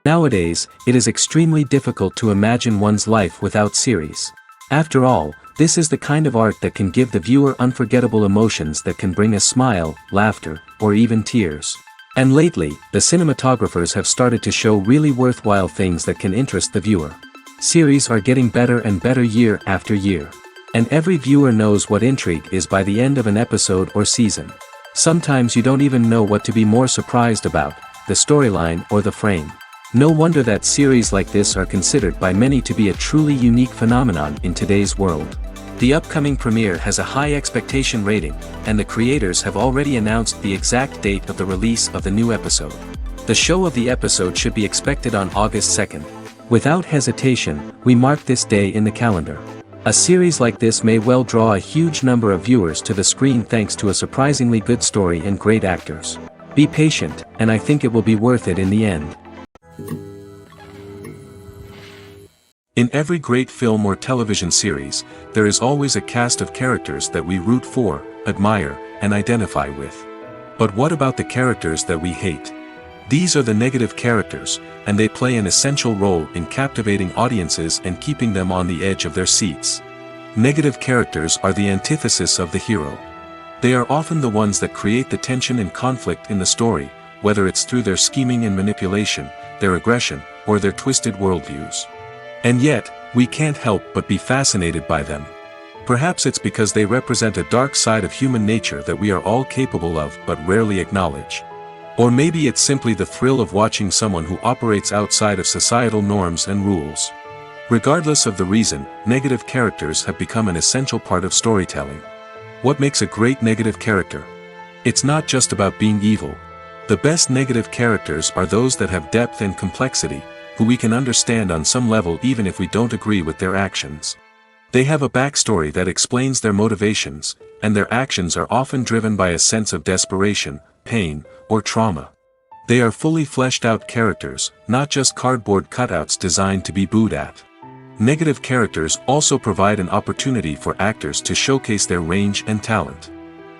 Nowadays, it is extremely difficult to imagine one's life without series. After all, this is the kind of art that can give the viewer unforgettable emotions that can bring a smile, laughter, or even tears. And lately, the cinematographers have started to show really worthwhile things that can interest the viewer. Series are getting better and better year after year. And every viewer knows what intrigue is by the end of an episode or season. Sometimes you don't even know what to be more surprised about, the storyline or the frame. No wonder that series like this are considered by many to be a truly unique phenomenon in today's world. The upcoming premiere has a high expectation rating, and the creators have already announced the exact date of the release of the new episode. The show of the episode should be expected on August 2nd. Without hesitation, we mark this day in the calendar. A series like this may well draw a huge number of viewers to the screen thanks to a surprisingly good story and great actors. Be patient, and I think it will be worth it in the end. In every great film or television series, there is always a cast of characters that we root for, admire, and identify with. But what about the characters that we hate? These are the negative characters, and they play an essential role in captivating audiences and keeping them on the edge of their seats. Negative characters are the antithesis of the hero. They are often the ones that create the tension and conflict in the story, whether it's through their scheming and manipulation, their aggression, or their twisted worldviews. And yet, we can't help but be fascinated by them. Perhaps it's because they represent a dark side of human nature that we are all capable of but rarely acknowledge. Or maybe it's simply the thrill of watching someone who operates outside of societal norms and rules. Regardless of the reason, negative characters have become an essential part of storytelling. What makes a great negative character? It's not just about being evil. The best negative characters are those that have depth and complexity, who we can understand on some level even if we don't agree with their actions. They have a backstory that explains their motivations, and their actions are often driven by a sense of desperation, pain, or trauma. They are fully fleshed out characters, not just cardboard cutouts designed to be booed at. Negative characters also provide an opportunity for actors to showcase their range and talent.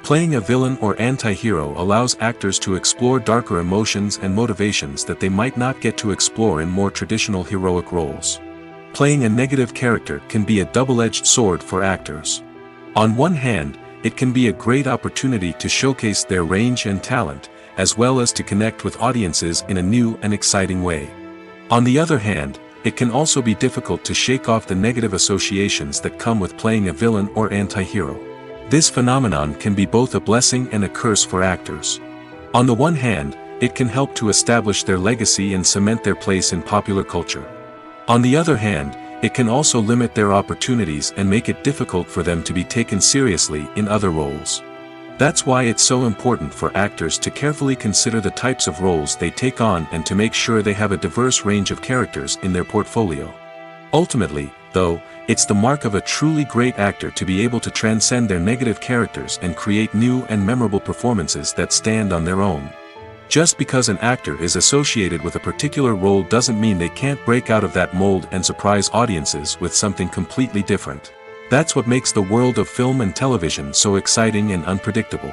Playing a villain or anti-hero allows actors to explore darker emotions and motivations that they might not get to explore in more traditional heroic roles. Playing a negative character can be a double-edged sword for actors. On one hand, it can be a great opportunity to showcase their range and talent, as well as to connect with audiences in a new and exciting way. On the other hand, it can also be difficult to shake off the negative associations that come with playing a villain or anti-hero. This phenomenon can be both a blessing and a curse for actors. On the one hand, it can help to establish their legacy and cement their place in popular culture. On the other hand, it can also limit their opportunities and make it difficult for them to be taken seriously in other roles. That's why it's so important for actors to carefully consider the types of roles they take on and to make sure they have a diverse range of characters in their portfolio. Ultimately, though, it's the mark of a truly great actor to be able to transcend their negative characters and create new and memorable performances that stand on their own. Just because an actor is associated with a particular role doesn't mean they can't break out of that mold and surprise audiences with something completely different. That's what makes the world of film and television so exciting and unpredictable.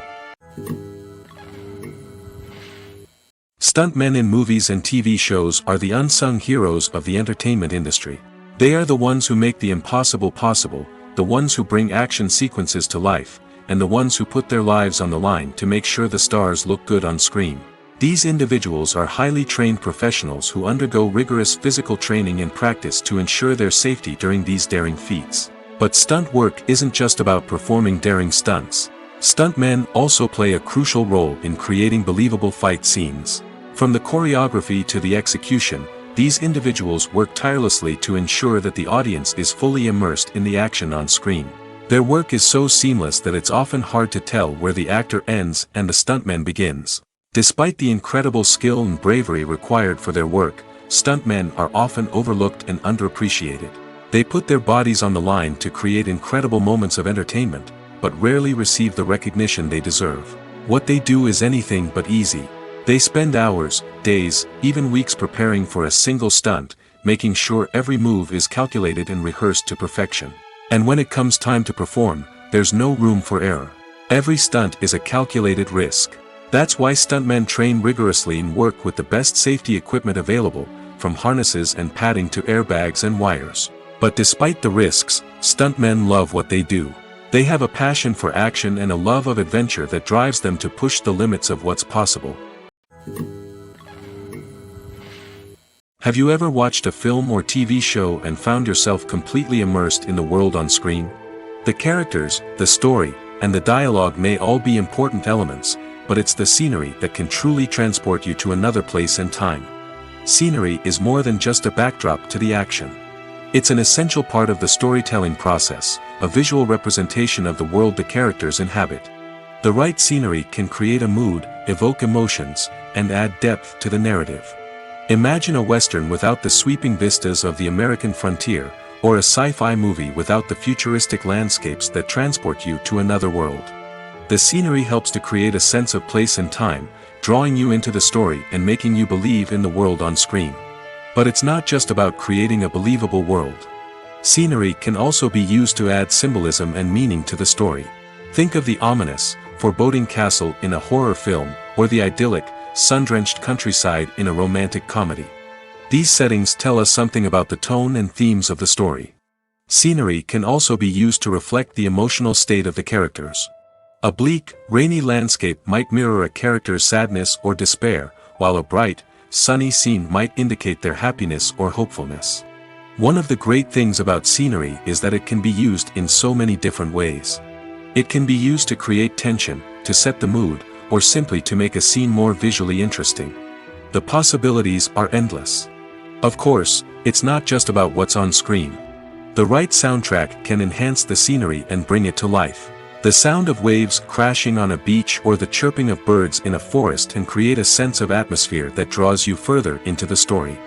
Stuntmen in movies and TV shows are the unsung heroes of the entertainment industry. They are the ones who make the impossible possible, the ones who bring action sequences to life, and the ones who put their lives on the line to make sure the stars look good on screen. These individuals are highly trained professionals who undergo rigorous physical training and practice to ensure their safety during these daring feats. But stunt work isn't just about performing daring stunts. Stuntmen also play a crucial role in creating believable fight scenes. From the choreography to the execution, these individuals work tirelessly to ensure that the audience is fully immersed in the action on screen. Their work is so seamless that it's often hard to tell where the actor ends and the stuntman begins. Despite the incredible skill and bravery required for their work, stuntmen are often overlooked and underappreciated. They put their bodies on the line to create incredible moments of entertainment, but rarely receive the recognition they deserve. What they do is anything but easy. They spend hours, days, even weeks preparing for a single stunt, making sure every move is calculated and rehearsed to perfection. And when it comes time to perform, there's no room for error. Every stunt is a calculated risk. That's why stuntmen train rigorously and work with the best safety equipment available, from harnesses and padding to airbags and wires. But despite the risks, stuntmen love what they do. They have a passion for action and a love of adventure that drives them to push the limits of what's possible. Have you ever watched a film or TV show and found yourself completely immersed in the world on screen? The characters, the story, and the dialogue may all be important elements, but it's the scenery that can truly transport you to another place and time. Scenery is more than just a backdrop to the action. It's an essential part of the storytelling process, a visual representation of the world the characters inhabit. The right scenery can create a mood, evoke emotions, and add depth to the narrative. Imagine a Western without the sweeping vistas of the American frontier, or a sci-fi movie without the futuristic landscapes that transport you to another world. The scenery helps to create a sense of place and time, drawing you into the story and making you believe in the world on screen. But it's not just about creating a believable world. Scenery can also be used to add symbolism and meaning to the story. Think of the ominous, foreboding castle in a horror film, or the idyllic, sun-drenched countryside in a romantic comedy. These settings tell us something about the tone and themes of the story. Scenery can also be used to reflect the emotional state of the characters. A bleak, rainy landscape might mirror a character's sadness or despair, while a bright, sunny scene might indicate their happiness or hopefulness. One of the great things about scenery is that it can be used in so many different ways. It can be used to create tension, to set the mood, or simply to make a scene more visually interesting. The possibilities are endless. Of course, it's not just about what's on screen. The right soundtrack can enhance the scenery and bring it to life. The sound of waves crashing on a beach or the chirping of birds in a forest can create a sense of atmosphere that draws you further into the story.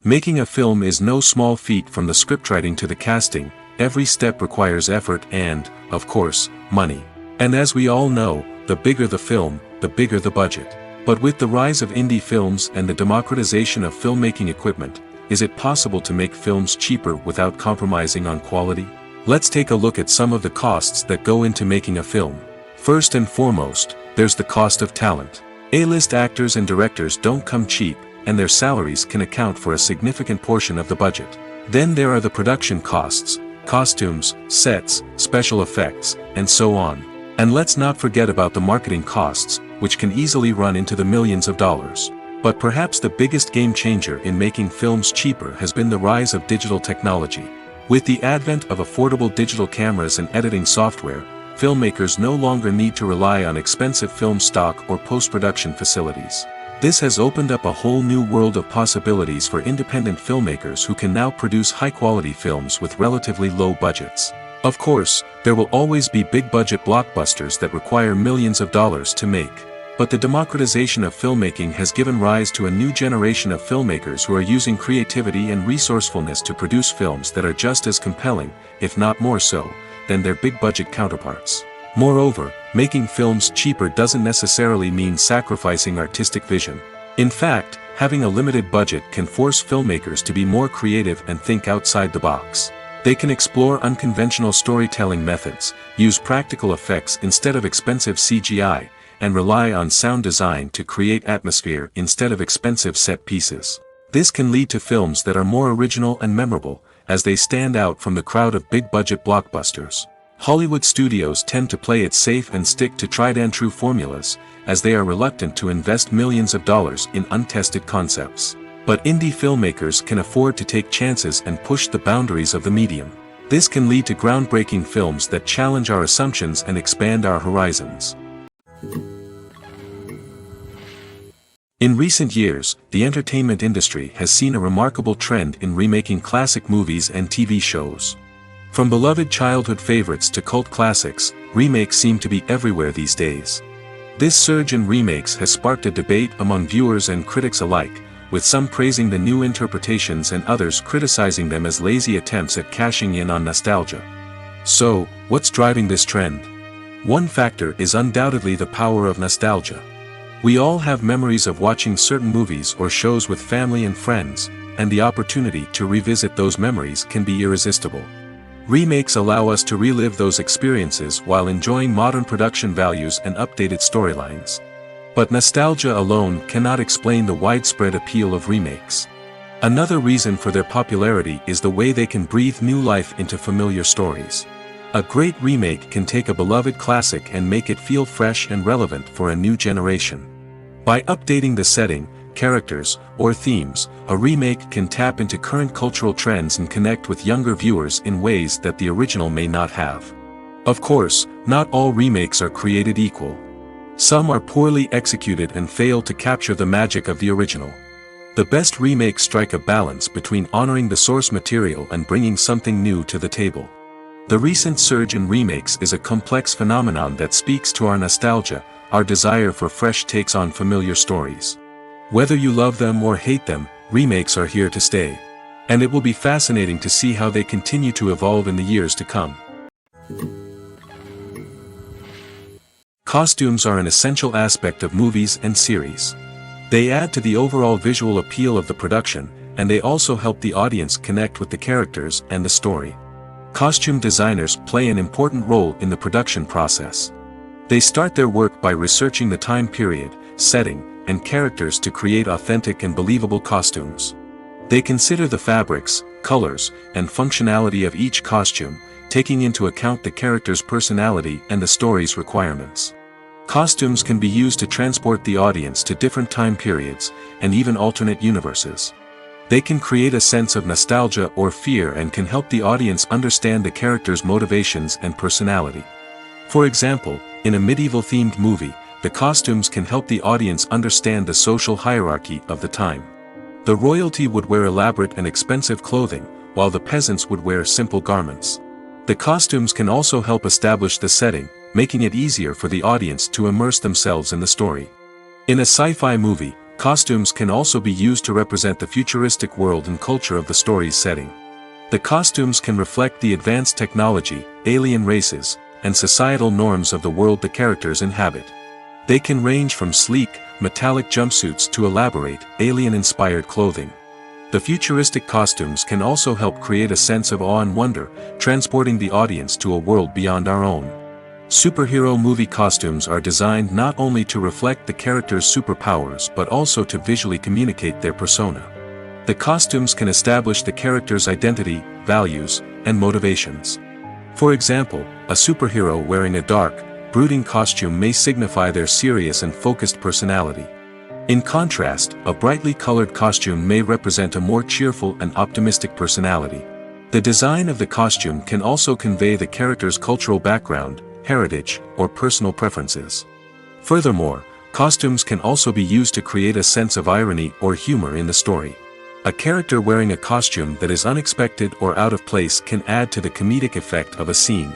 Making a film is no small feat. From the scriptwriting to the casting, every step requires effort and, of course, money. And as we all know, the bigger the film, the bigger the budget. But with the rise of indie films and the democratization of filmmaking equipment, is it possible to make films cheaper without compromising on quality? Let's take a look at some of the costs that go into making a film. First and foremost, there's the cost of talent. A-list actors and directors don't come cheap, and their salaries can account for a significant portion of the budget. Then there are the production costs, costumes, sets, special effects, and so on. And let's not forget about the marketing costs, which can easily run into the millions of dollars. But perhaps the biggest game changer in making films cheaper has been the rise of digital technology. With the advent of affordable digital cameras and editing software, filmmakers no longer need to rely on expensive film stock or post-production facilities. This has opened up a whole new world of possibilities for independent filmmakers who can now produce high-quality films with relatively low budgets. Of course, there will always be big-budget blockbusters that require millions of dollars to make. But the democratization of filmmaking has given rise to a new generation of filmmakers who are using creativity and resourcefulness to produce films that are just as compelling, if not more so, than their big-budget counterparts. Moreover, making films cheaper doesn't necessarily mean sacrificing artistic vision. In fact, having a limited budget can force filmmakers to be more creative and think outside the box. They can explore unconventional storytelling methods, use practical effects instead of expensive CGI, and rely on sound design to create atmosphere instead of expensive set pieces. This can lead to films that are more original and memorable, as they stand out from the crowd of big-budget blockbusters. Hollywood studios tend to play it safe and stick to tried-and-true formulas, as they are reluctant to invest millions of dollars in untested concepts. But indie filmmakers can afford to take chances and push the boundaries of the medium. This can lead to groundbreaking films that challenge our assumptions and expand our horizons. In recent years, the entertainment industry has seen a remarkable trend in remaking classic movies and TV shows. From beloved childhood favorites to cult classics, remakes seem to be everywhere these days. This surge in remakes has sparked a debate among viewers and critics alike, with some praising the new interpretations and others criticizing them as lazy attempts at cashing in on nostalgia. So, what's driving this trend? One factor is undoubtedly the power of nostalgia. We all have memories of watching certain movies or shows with family and friends, and the opportunity to revisit those memories can be irresistible. Remakes allow us to relive those experiences while enjoying modern production values and updated storylines. But nostalgia alone cannot explain the widespread appeal of remakes. Another reason for their popularity is the way they can breathe new life into familiar stories. A great remake can take a beloved classic and make it feel fresh and relevant for a new generation. By updating the setting, characters, or themes, a remake can tap into current cultural trends and connect with younger viewers in ways that the original may not have. Of course, not all remakes are created equal. Some are poorly executed and fail to capture the magic of the original. The best remakes strike a balance between honoring the source material and bringing something new to the table. The recent surge in remakes is a complex phenomenon that speaks to our nostalgia, our desire for fresh takes on familiar stories. Whether you love them or hate them, remakes are here to stay. And it will be fascinating to see how they continue to evolve in the years to come. Costumes are an essential aspect of movies and series. They add to the overall visual appeal of the production, and they also help the audience connect with the characters and the story. Costume designers play an important role in the production process. They start their work by researching the time period, setting, and characters to create authentic and believable costumes. They consider the fabrics, colors, and functionality of each costume, taking into account the character's personality and the story's requirements. Costumes can be used to transport the audience to different time periods, and even alternate universes. They can create a sense of nostalgia or fear and can help the audience understand the character's motivations and personality. For example, in a medieval-themed movie, the costumes can help the audience understand the social hierarchy of the time. The royalty would wear elaborate and expensive clothing, while the peasants would wear simple garments. The costumes can also help establish the setting, making it easier for the audience to immerse themselves in the story. In a sci-fi movie, costumes can also be used to represent the futuristic world and culture of the story's setting. The costumes can reflect the advanced technology, alien races, and societal norms of the world the characters inhabit. They can range from sleek, metallic jumpsuits to elaborate, alien-inspired clothing. The futuristic costumes can also help create a sense of awe and wonder, transporting the audience to a world beyond our own. Superhero movie costumes are designed not only to reflect the character's superpowers but also to visually communicate their persona. The costumes can establish the character's identity, values, and motivations. For example, a superhero wearing a dark, brooding costume may signify their serious and focused personality. In contrast, a brightly colored costume may represent a more cheerful and optimistic personality. The design of the costume can also convey the character's cultural background, heritage, or personal preferences. Furthermore, costumes can also be used to create a sense of irony or humor in the story. A character wearing a costume that is unexpected or out of place can add to the comedic effect of a scene.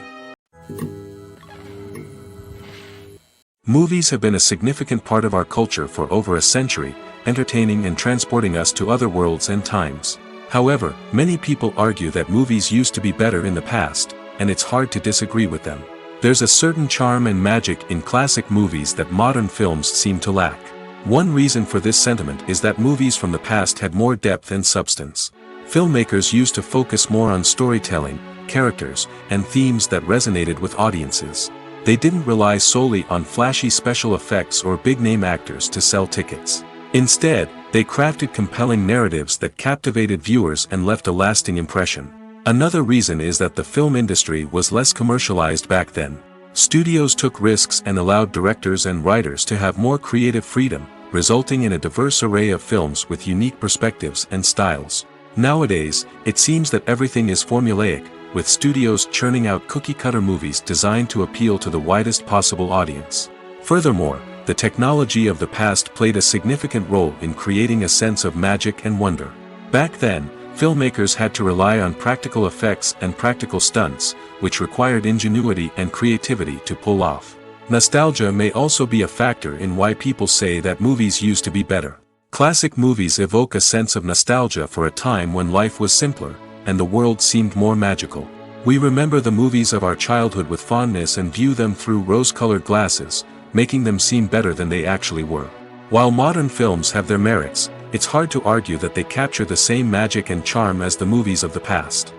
Movies have been a significant part of our culture for over a century, entertaining and transporting us to other worlds and times. However, many people argue that movies used to be better in the past, and it's hard to disagree with them. There's a certain charm and magic in classic movies that modern films seem to lack. One reason for this sentiment is that movies from the past had more depth and substance. Filmmakers used to focus more on storytelling, characters, and themes that resonated with audiences. They didn't rely solely on flashy special effects or big-name actors to sell tickets. Instead, they crafted compelling narratives that captivated viewers and left a lasting impression. Another reason is that the film industry was less commercialized back then. Studios took risks and allowed directors and writers to have more creative freedom, resulting in a diverse array of films with unique perspectives and styles. Nowadays, it seems that everything is formulaic, with studios churning out cookie-cutter movies designed to appeal to the widest possible audience. Furthermore, the technology of the past played a significant role in creating a sense of magic and wonder. Back then, filmmakers had to rely on practical effects and practical stunts, which required ingenuity and creativity to pull off. Nostalgia may also be a factor in why people say that movies used to be better. Classic movies evoke a sense of nostalgia for a time when life was simpler, and the world seemed more magical. We remember the movies of our childhood with fondness and view them through rose-colored glasses, making them seem better than they actually were. While modern films have their merits, it's hard to argue that they capture the same magic and charm as the movies of the past.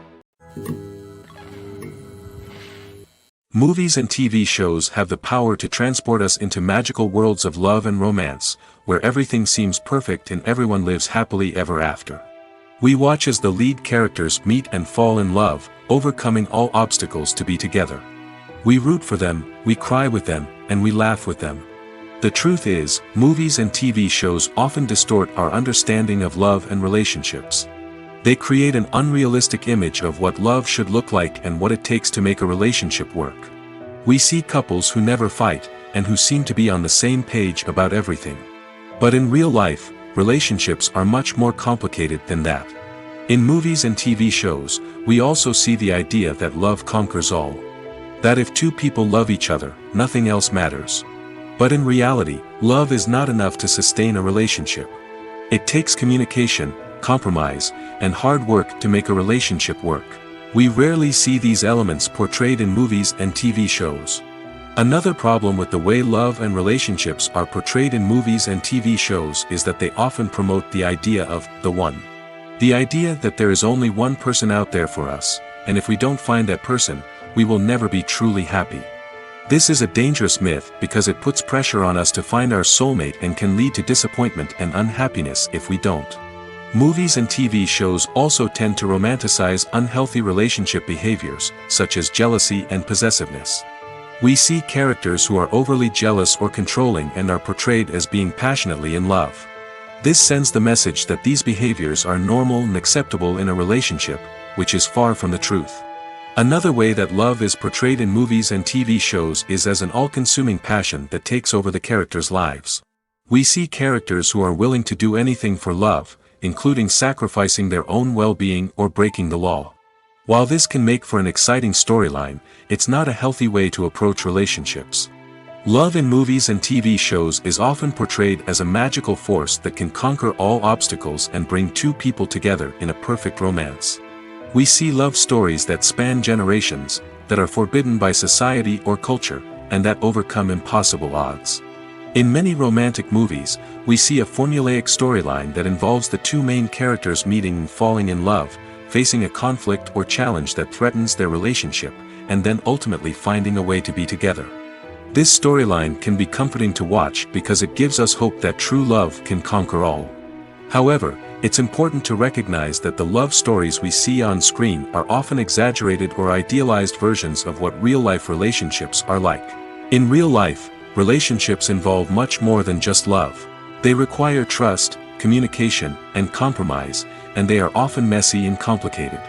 Movies and TV shows have the power to transport us into magical worlds of love and romance, where everything seems perfect and everyone lives happily ever after. We watch as the lead characters meet and fall in love, overcoming all obstacles to be together. We root for them, we cry with them, and we laugh with them. The truth is, movies and TV shows often distort our understanding of love and relationships. They create an unrealistic image of what love should look like and what it takes to make a relationship work. We see couples who never fight, and who seem to be on the same page about everything. But in real life, relationships are much more complicated than that. In movies and TV shows, we also see the idea that love conquers all. That if two people love each other, nothing else matters. But in reality, love is not enough to sustain a relationship. It takes communication, compromise, and hard work to make a relationship work. We rarely see these elements portrayed in movies and TV shows. Another problem with the way love and relationships are portrayed in movies and TV shows is that they often promote the idea of the one. The idea that there is only one person out there for us, and if we don't find that person, we will never be truly happy. This is a dangerous myth because it puts pressure on us to find our soulmate and can lead to disappointment and unhappiness if we don't. Movies and TV shows also tend to romanticize unhealthy relationship behaviors, such as jealousy and possessiveness. We see characters who are overly jealous or controlling and are portrayed as being passionately in love. This sends the message that these behaviors are normal and acceptable in a relationship, which is far from the truth. Another way that love is portrayed in movies and TV shows is as an all-consuming passion that takes over the characters' lives. We see characters who are willing to do anything for love, including sacrificing their own well-being or breaking the law. While this can make for an exciting storyline, it's not a healthy way to approach relationships. Love in movies and TV shows is often portrayed as a magical force that can conquer all obstacles and bring two people together in a perfect romance. We see love stories that span generations, that are forbidden by society or culture, and that overcome impossible odds. In many romantic movies, we see a formulaic storyline that involves the two main characters meeting and falling in love, facing a conflict or challenge that threatens their relationship, and then ultimately finding a way to be together. This storyline can be comforting to watch because it gives us hope that true love can conquer all. However, it's important to recognize that the love stories we see on screen are often exaggerated or idealized versions of what real-life relationships are like. In real life, relationships involve much more than just love. They require trust, communication, and compromise, and they are often messy and complicated.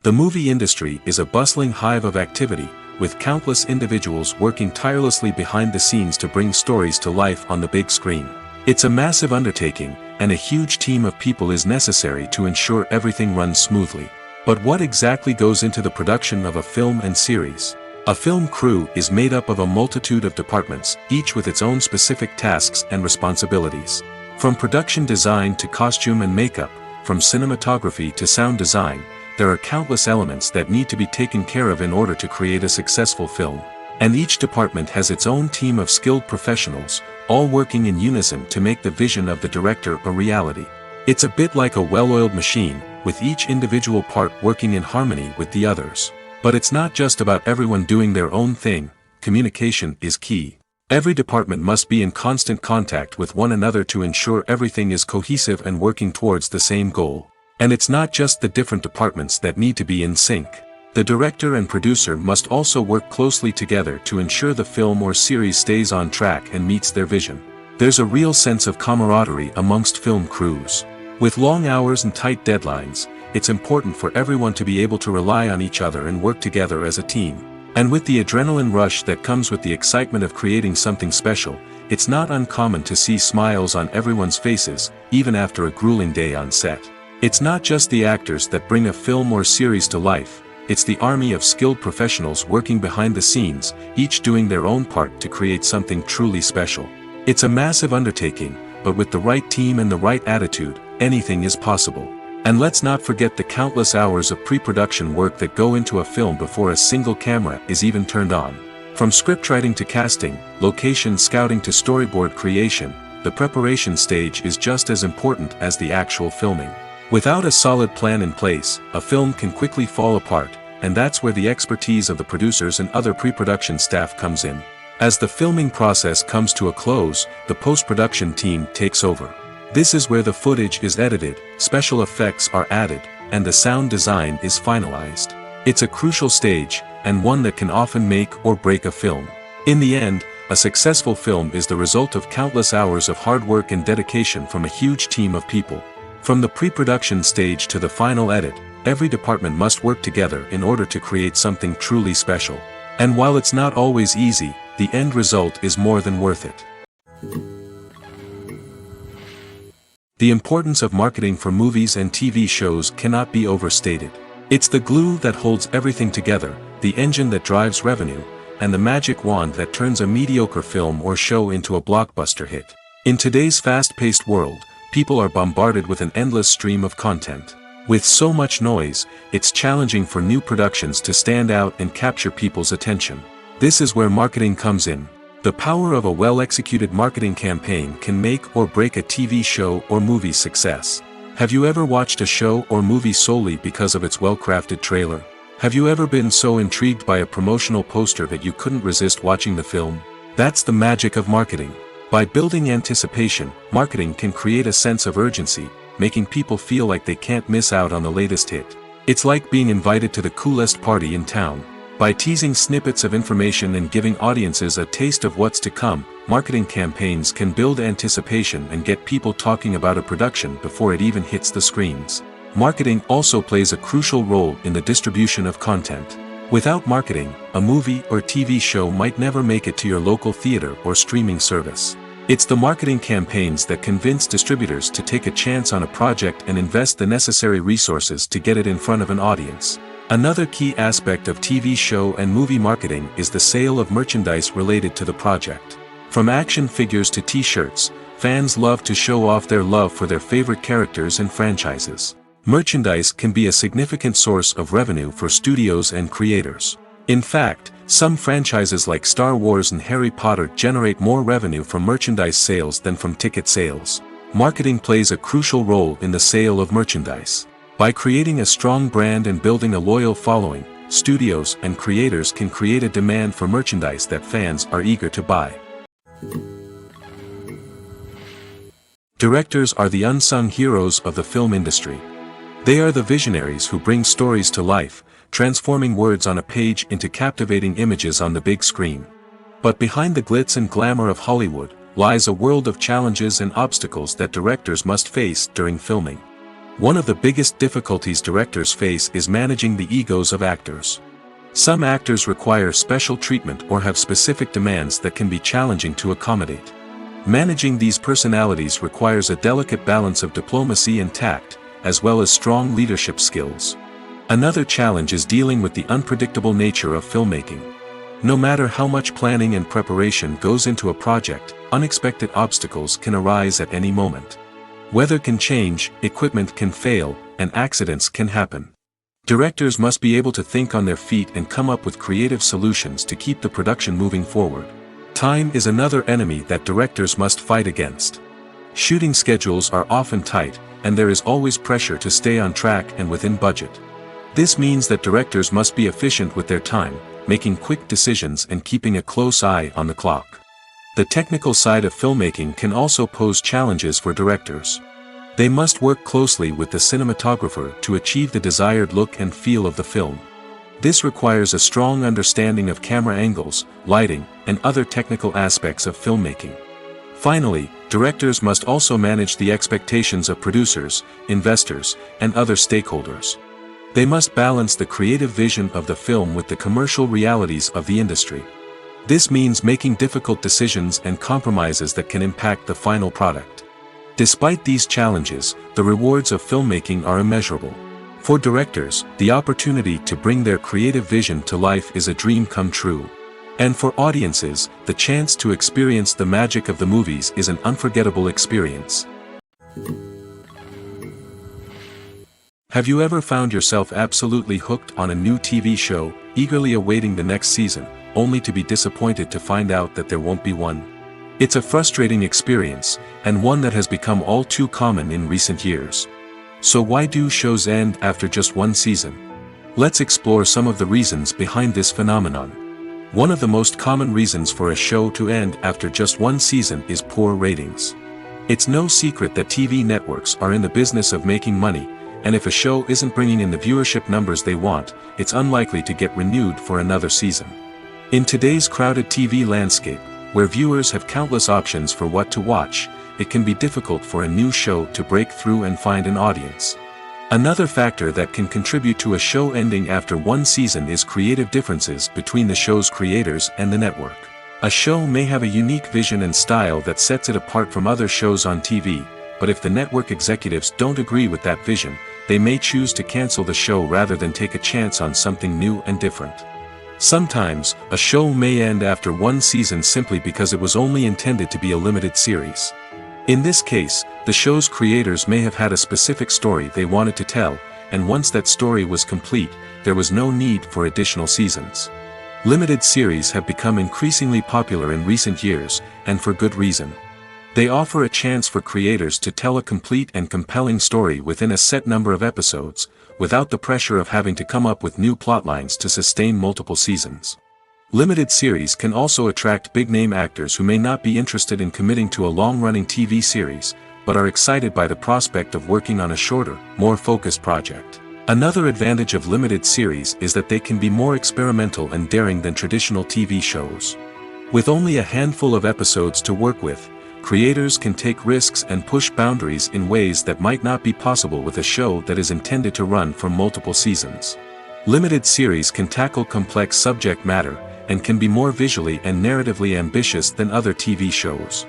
The movie industry is a bustling hive of activity, with countless individuals working tirelessly behind the scenes to bring stories to life on the big screen. It's a massive undertaking, and a huge team of people is necessary to ensure everything runs smoothly. But what exactly goes into the production of a film and series? A film crew is made up of a multitude of departments, each with its own specific tasks and responsibilities. From production design to costume and makeup, from cinematography to sound design, there are countless elements that need to be taken care of in order to create a successful film. And each department has its own team of skilled professionals, all working in unison to make the vision of the director a reality. It's a bit like a well-oiled machine, with each individual part working in harmony with the others. But it's not just about everyone doing their own thing. Communication is key. Every department must be in constant contact with one another to ensure everything is cohesive and working towards the same goal. And it's not just the different departments that need to be in sync. The director and producer must also work closely together to ensure the film or series stays on track and meets their vision. There's a real sense of camaraderie amongst film crews. With long hours and tight deadlines, it's important for everyone to be able to rely on each other and work together as a team. And with the adrenaline rush that comes with the excitement of creating something special, it's not uncommon to see smiles on everyone's faces, even after a grueling day on set. It's not just the actors that bring a film or series to life, it's the army of skilled professionals working behind the scenes, each doing their own part to create something truly special. It's a massive undertaking, but with the right team and the right attitude, anything is possible. And let's not forget the countless hours of pre-production work that go into a film before a single camera is even turned on. From scriptwriting to casting, location scouting to storyboard creation, the preparation stage is just as important as the actual filming. Without a solid plan in place, a film can quickly fall apart, and that's where the expertise of the producers and other pre-production staff comes in. As the filming process comes to a close, the post-production team takes over. This is where the footage is edited, special effects are added, and the sound design is finalized. It's a crucial stage, and one that can often make or break a film. In the end, a successful film is the result of countless hours of hard work and dedication from a huge team of people. From the pre-production stage to the final edit, every department must work together in order to create something truly special. And while it's not always easy, the end result is more than worth it. The importance of marketing for movies and TV shows cannot be overstated. It's the glue that holds everything together, the engine that drives revenue, and the magic wand that turns a mediocre film or show into a blockbuster hit. In today's fast-paced world, people are bombarded with an endless stream of content. With so much noise, it's challenging for new productions to stand out and capture people's attention. This is where marketing comes in. The power of a well-executed marketing campaign can make or break a TV show or movie's success. Have you ever watched a show or movie solely because of its well-crafted trailer? Have you ever been so intrigued by a promotional poster that you couldn't resist watching the film? That's the magic of marketing. By building anticipation, marketing can create a sense of urgency, making people feel like they can't miss out on the latest hit. It's like being invited to the coolest party in town. By teasing snippets of information and giving audiences a taste of what's to come, marketing campaigns can build anticipation and get people talking about a production before it even hits the screens. Marketing also plays a crucial role in the distribution of content. Without marketing, a movie or TV show might never make it to your local theater or streaming service. It's the marketing campaigns that convince distributors to take a chance on a project and invest the necessary resources to get it in front of an audience. Another key aspect of TV show and movie marketing is the sale of merchandise related to the project. From action figures to t-shirts, fans love to show off their love for their favorite characters and franchises. Merchandise can be a significant source of revenue for studios and creators. In fact, some franchises like Star Wars and Harry Potter generate more revenue from merchandise sales than from ticket sales. Marketing plays a crucial role in the sale of merchandise. By creating a strong brand and building a loyal following, studios and creators can create a demand for merchandise that fans are eager to buy. Directors are the unsung heroes of the film industry. They are the visionaries who bring stories to life, transforming words on a page into captivating images on the big screen. But behind the glitz and glamour of Hollywood, lies a world of challenges and obstacles that directors must face during filming. One of the biggest difficulties directors face is managing the egos of actors. Some actors require special treatment or have specific demands that can be challenging to accommodate. Managing these personalities requires a delicate balance of diplomacy and tact, as well as strong leadership skills. Another challenge is dealing with the unpredictable nature of filmmaking. No matter how much planning and preparation goes into a project, unexpected obstacles can arise at any moment. Weather can change, equipment can fail, and accidents can happen. Directors must be able to think on their feet and come up with creative solutions to keep the production moving forward. Time is another enemy that directors must fight against. Shooting schedules are often tight, and there is always pressure to stay on track and within budget. This means that directors must be efficient with their time, making quick decisions and keeping a close eye on the clock. The technical side of filmmaking can also pose challenges for directors. They must work closely with the cinematographer to achieve the desired look and feel of the film. This requires a strong understanding of camera angles, lighting, and other technical aspects of filmmaking. Finally, directors must also manage the expectations of producers, investors, and other stakeholders. They must balance the creative vision of the film with the commercial realities of the industry. This means making difficult decisions and compromises that can impact the final product. Despite these challenges, the rewards of filmmaking are immeasurable. For directors, the opportunity to bring their creative vision to life is a dream come true. And for audiences, the chance to experience the magic of the movies is an unforgettable experience. Have you ever found yourself absolutely hooked on a new TV show, eagerly awaiting the next season, only to be disappointed to find out that there won't be one? It's a frustrating experience, and one that has become all too common in recent years. So why do shows end after just one season? Let's explore some of the reasons behind this phenomenon. One of the most common reasons for a show to end after just one season is poor ratings. It's no secret that TV networks are in the business of making money, and if a show isn't bringing in the viewership numbers they want, it's unlikely to get renewed for another season. In today's crowded TV landscape, where viewers have countless options for what to watch, it can be difficult for a new show to break through and find an audience. Another factor that can contribute to a show ending after one season is creative differences between the show's creators and the network. A show may have a unique vision and style that sets it apart from other shows on TV, but if the network executives don't agree with that vision, they may choose to cancel the show rather than take a chance on something new and different. Sometimes, a show may end after one season simply because it was only intended to be a limited series. In this case, the show's creators may have had a specific story they wanted to tell, and once that story was complete, there was no need for additional seasons. Limited series have become increasingly popular in recent years, and for good reason. They offer a chance for creators to tell a complete and compelling story within a set number of episodes, without the pressure of having to come up with new plotlines to sustain multiple seasons. Limited series can also attract big-name actors who may not be interested in committing to a long-running TV series, but are excited by the prospect of working on a shorter, more focused project. Another advantage of limited series is that they can be more experimental and daring than traditional TV shows. With only a handful of episodes to work with, creators can take risks and push boundaries in ways that might not be possible with a show that is intended to run for multiple seasons. Limited series can tackle complex subject matter, and can be more visually and narratively ambitious than other TV shows.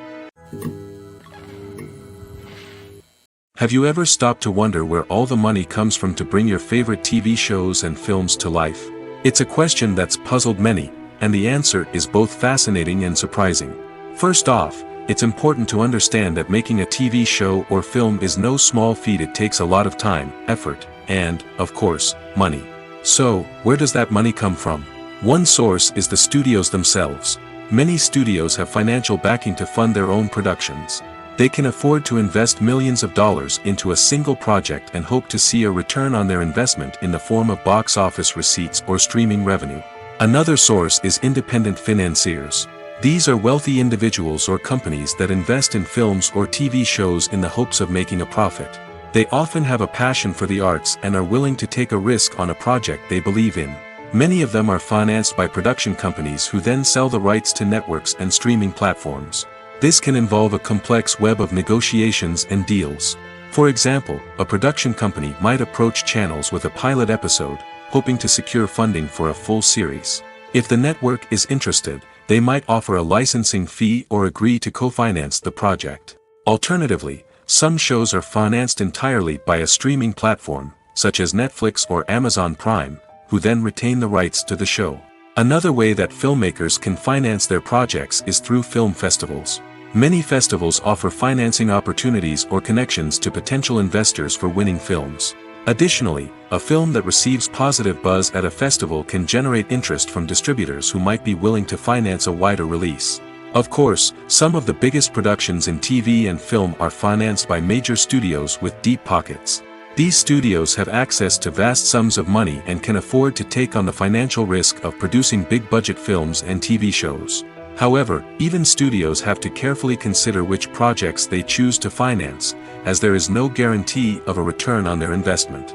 Have you ever stopped to wonder where all the money comes from to bring your favorite TV shows and films to life? It's a question that's puzzled many, and the answer is both fascinating and surprising. First off, it's important to understand that making a TV show or film is no small feat. It takes a lot of time, effort, and, of course, money. So, where does that money come from? One source is the studios themselves. Many studios have financial backing to fund their own productions. They can afford to invest millions of dollars into a single project and hope to see a return on their investment in the form of box office receipts or streaming revenue. Another source is independent financiers. These are wealthy individuals or companies that invest in films or TV shows in the hopes of making a profit. They often have a passion for the arts and are willing to take a risk on a project they believe in. Many of them are financed by production companies who then sell the rights to networks and streaming platforms. This can involve a complex web of negotiations and deals. For example, a production company might approach channels with a pilot episode, hoping to secure funding for a full series. If the network is interested, they might offer a licensing fee or agree to co-finance the project. Alternatively, some shows are financed entirely by a streaming platform, such as Netflix or Amazon Prime, who then retain the rights to the show. Another way that filmmakers can finance their projects is through film festivals. Many festivals offer financing opportunities or connections to potential investors for winning films. Additionally, a film that receives positive buzz at a festival can generate interest from distributors who might be willing to finance a wider release. Of course, some of the biggest productions in TV and film are financed by major studios with deep pockets. These studios have access to vast sums of money and can afford to take on the financial risk of producing big-budget films and TV shows. However, even studios have to carefully consider which projects they choose to finance, as there is no guarantee of a return on their investment.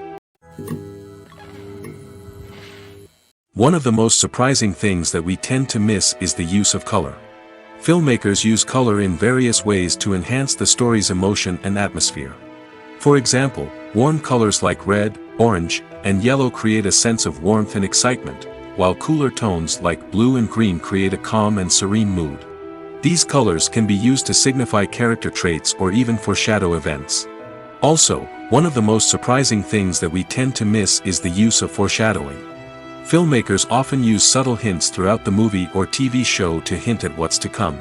One of the most surprising things that we tend to miss is the use of color. Filmmakers use color in various ways to enhance the story's emotion and atmosphere. For example, warm colors like red, orange, and yellow create a sense of warmth and excitement, while cooler tones like blue and green create a calm and serene mood. These colors can be used to signify character traits or even foreshadow events. Also, one of the most surprising things that we tend to miss is the use of foreshadowing. Filmmakers often use subtle hints throughout the movie or TV show to hint at what's to come.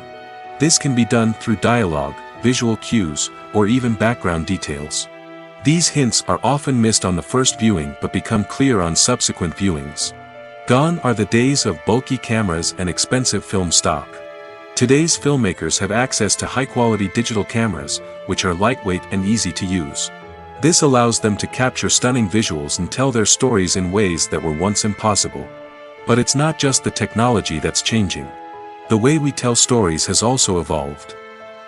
This can be done through dialogue, visual cues, or even background details. These hints are often missed on the first viewing but become clear on subsequent viewings. Gone are the days of bulky cameras and expensive film stock. Today's filmmakers have access to high-quality digital cameras, which are lightweight and easy to use. This allows them to capture stunning visuals and tell their stories in ways that were once impossible. But it's not just the technology that's changing. The way we tell stories has also evolved.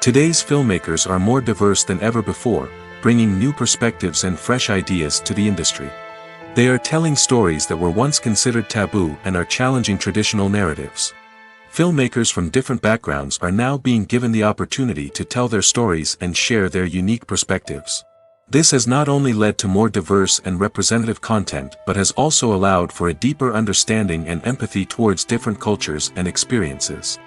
Today's filmmakers are more diverse than ever before, bringing new perspectives and fresh ideas to the industry. They are telling stories that were once considered taboo and are challenging traditional narratives. Filmmakers from different backgrounds are now being given the opportunity to tell their stories and share their unique perspectives. This has not only led to more diverse and representative content but has also allowed for a deeper understanding and empathy towards different cultures and experiences.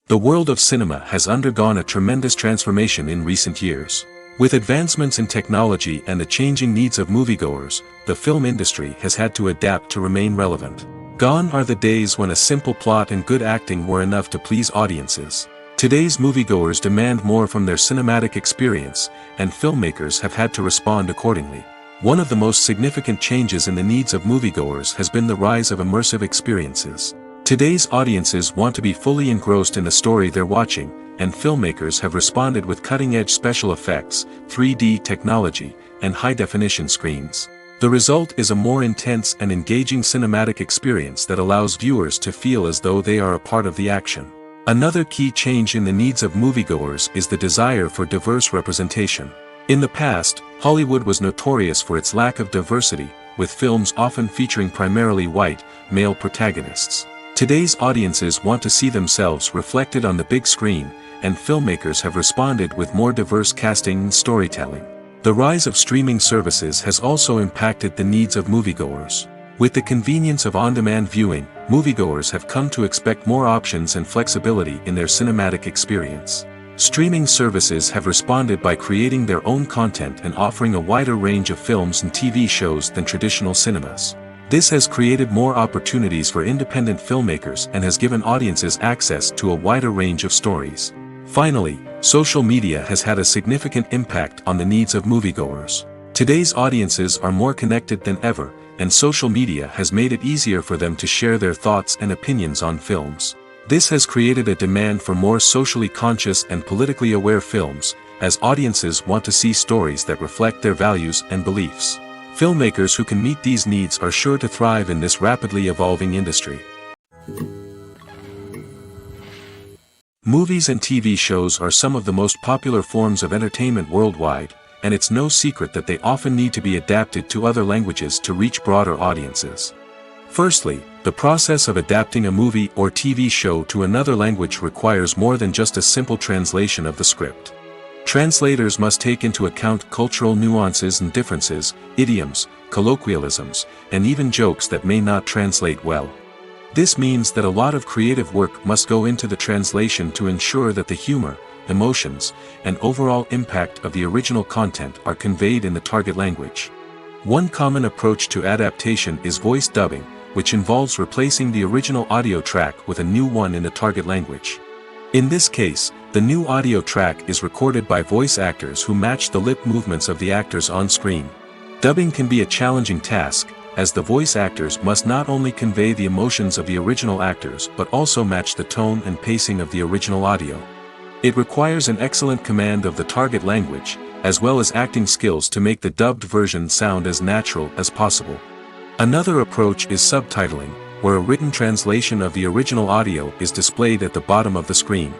The world of cinema has undergone a tremendous transformation in recent years. With advancements in technology and the changing needs of moviegoers, the film industry has had to adapt to remain relevant. Gone are the days when a simple plot and good acting were enough to please audiences. Today's moviegoers demand more from their cinematic experience, and filmmakers have had to respond accordingly. One of the most significant changes in the needs of moviegoers has been the rise of immersive experiences. Today's audiences want to be fully engrossed in the story they're watching, and filmmakers have responded with cutting-edge special effects, 3D technology, and high-definition screens. The result is a more intense and engaging cinematic experience that allows viewers to feel as though they are a part of the action. Another key change in the needs of moviegoers is the desire for diverse representation. In the past, Hollywood was notorious for its lack of diversity, with films often featuring primarily white, male protagonists. Today's audiences want to see themselves reflected on the big screen, and filmmakers have responded with more diverse casting and storytelling. The rise of streaming services has also impacted the needs of moviegoers. With the convenience of on-demand viewing, moviegoers have come to expect more options and flexibility in their cinematic experience. Streaming services have responded by creating their own content and offering a wider range of films and TV shows than traditional cinemas. This has created more opportunities for independent filmmakers and has given audiences access to a wider range of stories. Finally, social media has had a significant impact on the needs of moviegoers. Today's audiences are more connected than ever, and social media has made it easier for them to share their thoughts and opinions on films. This has created a demand for more socially conscious and politically aware films, as audiences want to see stories that reflect their values and beliefs. Filmmakers who can meet these needs are sure to thrive in this rapidly evolving industry. Movies and TV shows are some of the most popular forms of entertainment worldwide, and it's no secret that they often need to be adapted to other languages to reach broader audiences. Firstly, the process of adapting a movie or TV show to another language requires more than just a simple translation of the script. Translators must take into account cultural nuances and differences, idioms, colloquialisms, and even jokes that may not translate well. This means that a lot of creative work must go into the translation to ensure that the humor, emotions, and overall impact of the original content are conveyed in the target language. One common approach to adaptation is voice dubbing, which involves replacing the original audio track with a new one in the target language. In this case, the new audio track is recorded by voice actors who match the lip movements of the actors on screen. Dubbing can be a challenging task, as the voice actors must not only convey the emotions of the original actors but also match the tone and pacing of the original audio. It requires an excellent command of the target language, as well as acting skills to make the dubbed version sound as natural as possible. Another approach is subtitling, where a written translation of the original audio is displayed at the bottom of the screen.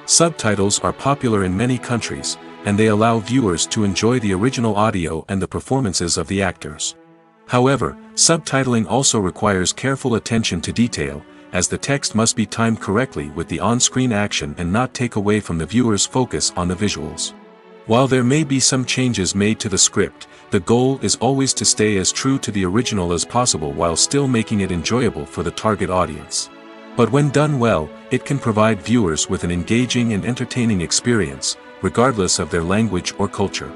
Subtitles are popular in many countries, and they allow viewers to enjoy the original audio and the performances of the actors. However, subtitling also requires careful attention to detail, as the text must be timed correctly with the on-screen action and not take away from the viewer's focus on the visuals. While there may be some changes made to the script, the goal is always to stay as true to the original as possible while still making it enjoyable for the target audience. But when done well, it can provide viewers with an engaging and entertaining experience, regardless of their language or culture.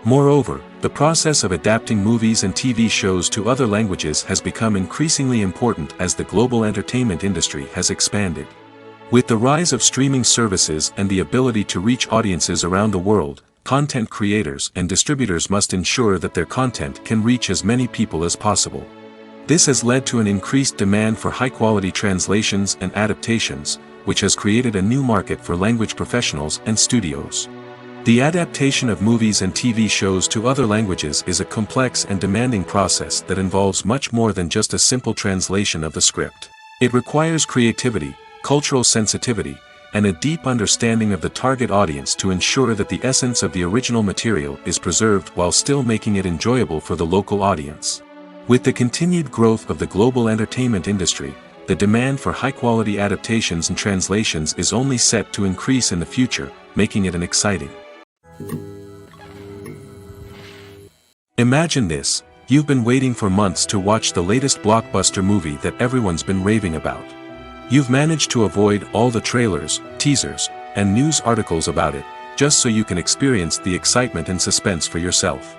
Moreover, the process of adapting movies and TV shows to other languages has become increasingly important as the global entertainment industry has expanded. With the rise of streaming services and the ability to reach audiences around the world, content creators and distributors must ensure that their content can reach as many people as possible. This has led to an increased demand for high-quality translations and adaptations, which has created a new market for language professionals and studios. The adaptation of movies and TV shows to other languages is a complex and demanding process that involves much more than just a simple translation of the script. It requires creativity, cultural sensitivity, and a deep understanding of the target audience to ensure that the essence of the original material is preserved while still making it enjoyable for the local audience. With the continued growth of the global entertainment industry, the demand for high-quality adaptations and translations is only set to increase in the future, making it an exciting. Imagine this, you've been waiting for months to watch the latest blockbuster movie that everyone's been raving about. You've managed to avoid all the trailers, teasers, and news articles about it, just so you can experience the excitement and suspense for yourself.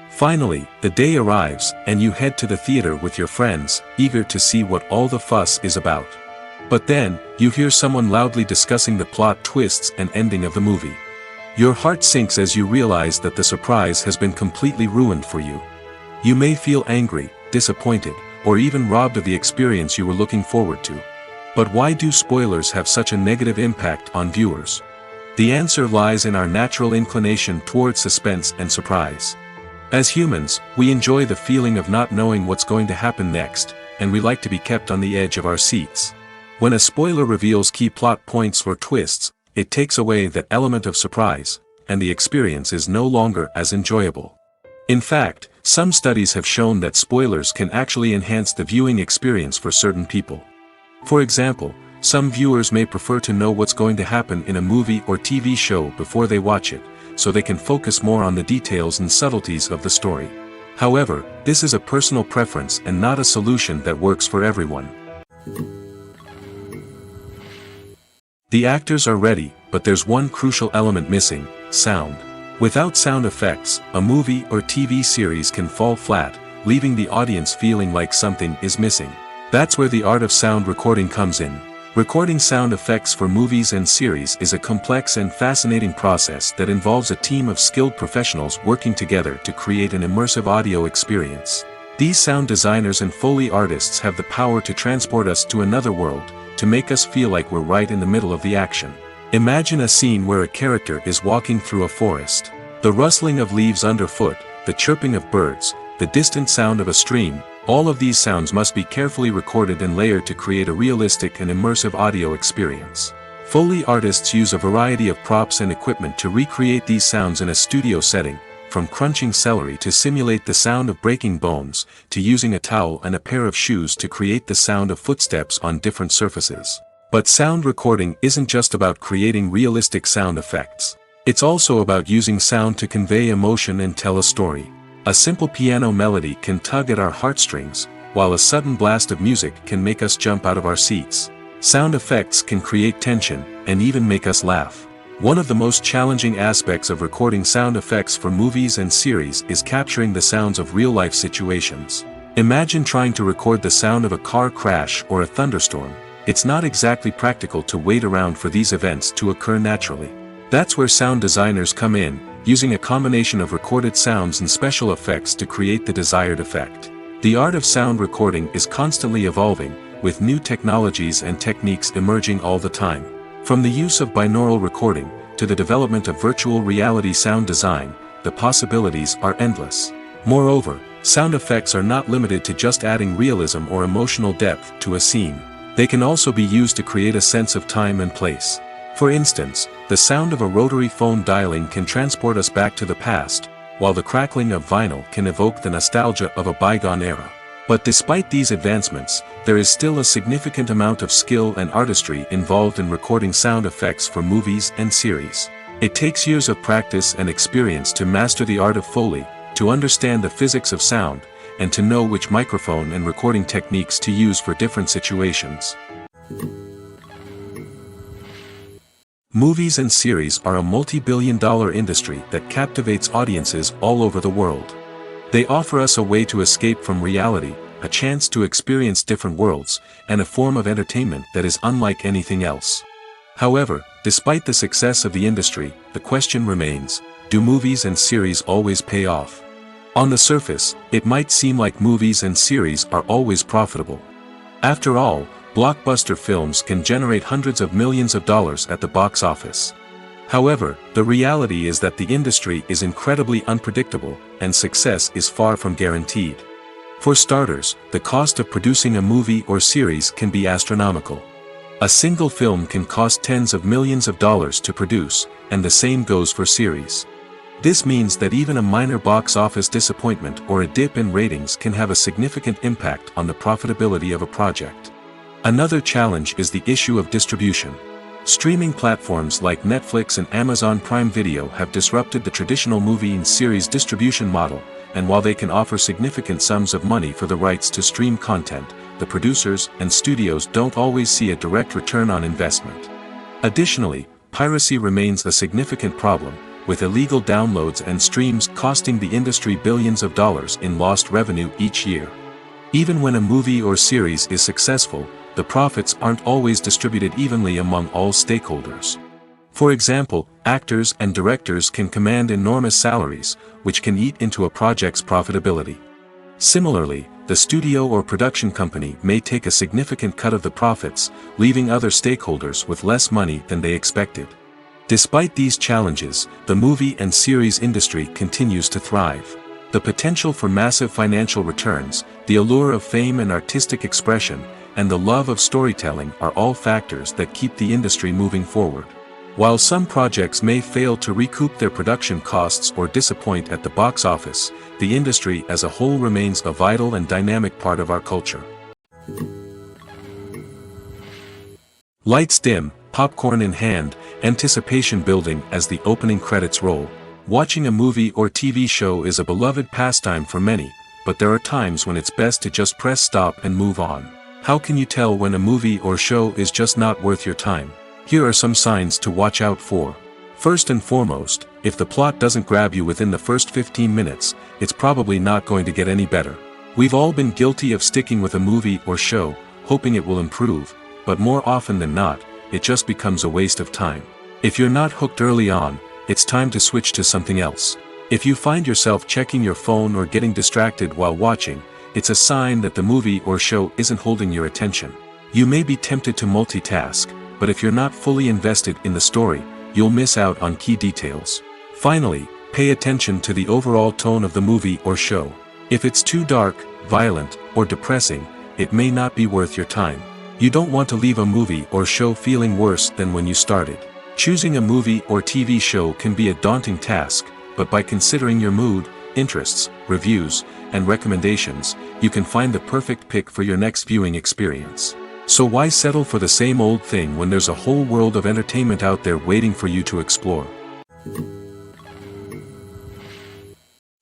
Finally, the day arrives, and you head to the theater with your friends, eager to see what all the fuss is about. But then, you hear someone loudly discussing the plot twists and ending of the movie. Your heart sinks as you realize that the surprise has been completely ruined for you. You may feel angry, disappointed, or even robbed of the experience you were looking forward to. But why do spoilers have such a negative impact on viewers? The answer lies in our natural inclination toward suspense and surprise. As humans, we enjoy the feeling of not knowing what's going to happen next, and we like to be kept on the edge of our seats. When a spoiler reveals key plot points or twists, it takes away that element of surprise, and the experience is no longer as enjoyable. In fact, some studies have shown that spoilers can actually enhance the viewing experience for certain people. For example, some viewers may prefer to know what's going to happen in a movie or TV show before they watch it, so they can focus more on the details and subtleties of the story. However, this is a personal preference and not a solution that works for everyone. The actors are ready, but there's one crucial element missing: sound. Without sound effects, a movie or TV series can fall flat, leaving the audience feeling like something is missing. That's where the art of sound recording comes in. Recording sound effects for movies and series is a complex and fascinating process that involves a team of skilled professionals working together to create an immersive audio experience. These sound designers and Foley artists have the power to transport us to another world, to make us feel like we're right in the middle of the action. Imagine a scene where a character is walking through a forest. The rustling of leaves underfoot, the chirping of birds, the distant sound of a stream, all of these sounds must be carefully recorded and layered to create a realistic and immersive audio experience. Foley artists use a variety of props and equipment to recreate these sounds in a studio setting, from crunching celery to simulate the sound of breaking bones, to using a towel and a pair of shoes to create the sound of footsteps on different surfaces. But sound recording isn't just about creating realistic sound effects. It's also about using sound to convey emotion and tell a story. A simple piano melody can tug at our heartstrings, while a sudden blast of music can make us jump out of our seats. Sound effects can create tension, and even make us laugh. One of the most challenging aspects of recording sound effects for movies and series is capturing the sounds of real-life situations. Imagine trying to record the sound of a car crash or a thunderstorm. It's not exactly practical to wait around for these events to occur naturally. That's where sound designers come in, using a combination of recorded sounds and special effects to create the desired effect. The art of sound recording is constantly evolving, with new technologies and techniques emerging all the time. From the use of binaural recording, to the development of virtual reality sound design, the possibilities are endless. Moreover, sound effects are not limited to just adding realism or emotional depth to a scene. They can also be used to create a sense of time and place. For instance, the sound of a rotary phone dialing can transport us back to the past, while the crackling of vinyl can evoke the nostalgia of a bygone era. But despite these advancements, there is still a significant amount of skill and artistry involved in recording sound effects for movies and series. It takes years of practice and experience to master the art of Foley, to understand the physics of sound, and to know which microphone and recording techniques to use for different situations. Movies and series are a multi-billion-dollar industry that captivates audiences all over the world. They offer us a way to escape from reality, a chance to experience different worlds, and a form of entertainment that is unlike anything else. However, despite the success of the industry, the question remains: do movies and series always pay off? On the surface, it might seem like movies and series are always profitable. After all, blockbuster films can generate hundreds of millions of dollars at the box office. However, the reality is that the industry is incredibly unpredictable, and success is far from guaranteed. For starters, the cost of producing a movie or series can be astronomical. A single film can cost tens of millions of dollars to produce, and the same goes for series. This means that even a minor box office disappointment or a dip in ratings can have a significant impact on the profitability of a project. Another challenge is the issue of distribution. Streaming platforms like Netflix and Amazon Prime Video have disrupted the traditional movie and series distribution model, and while they can offer significant sums of money for the rights to stream content, the producers and studios don't always see a direct return on investment. Additionally, piracy remains a significant problem, with illegal downloads and streams costing the industry billions of dollars in lost revenue each year. Even when a movie or series is successful, the profits aren't always distributed evenly among all stakeholders. For example, actors and directors can command enormous salaries, which can eat into a project's profitability. Similarly, the studio or production company may take a significant cut of the profits, leaving other stakeholders with less money than they expected. Despite these challenges, the movie and series industry continues to thrive. The potential for massive financial returns, the allure of fame and artistic expression, and the love of storytelling are all factors that keep the industry moving forward. While some projects may fail to recoup their production costs or disappoint at the box office, the industry as a whole remains a vital and dynamic part of our culture. Lights dim, popcorn in hand, anticipation building as the opening credits roll. Watching a movie or TV show is a beloved pastime for many, but there are times when it's best to just press stop and move on. How can you tell when a movie or show is just not worth your time? Here are some signs to watch out for. First and foremost, if the plot doesn't grab you within the first 15 minutes, it's probably not going to get any better. We've all been guilty of sticking with a movie or show, hoping it will improve, but more often than not, it just becomes a waste of time. If you're not hooked early on, it's time to switch to something else. If you find yourself checking your phone or getting distracted while watching, it's a sign that the movie or show isn't holding your attention. You may be tempted to multitask, but if you're not fully invested in the story, you'll miss out on key details. Finally, pay attention to the overall tone of the movie or show. If it's too dark, violent, or depressing, it may not be worth your time. You don't want to leave a movie or show feeling worse than when you started. Choosing a movie or TV show can be a daunting task, but by considering your mood, interests, reviews, and recommendations, you can find the perfect pick for your next viewing experience. So why settle for the same old thing when there's a whole world of entertainment out there waiting for you to explore?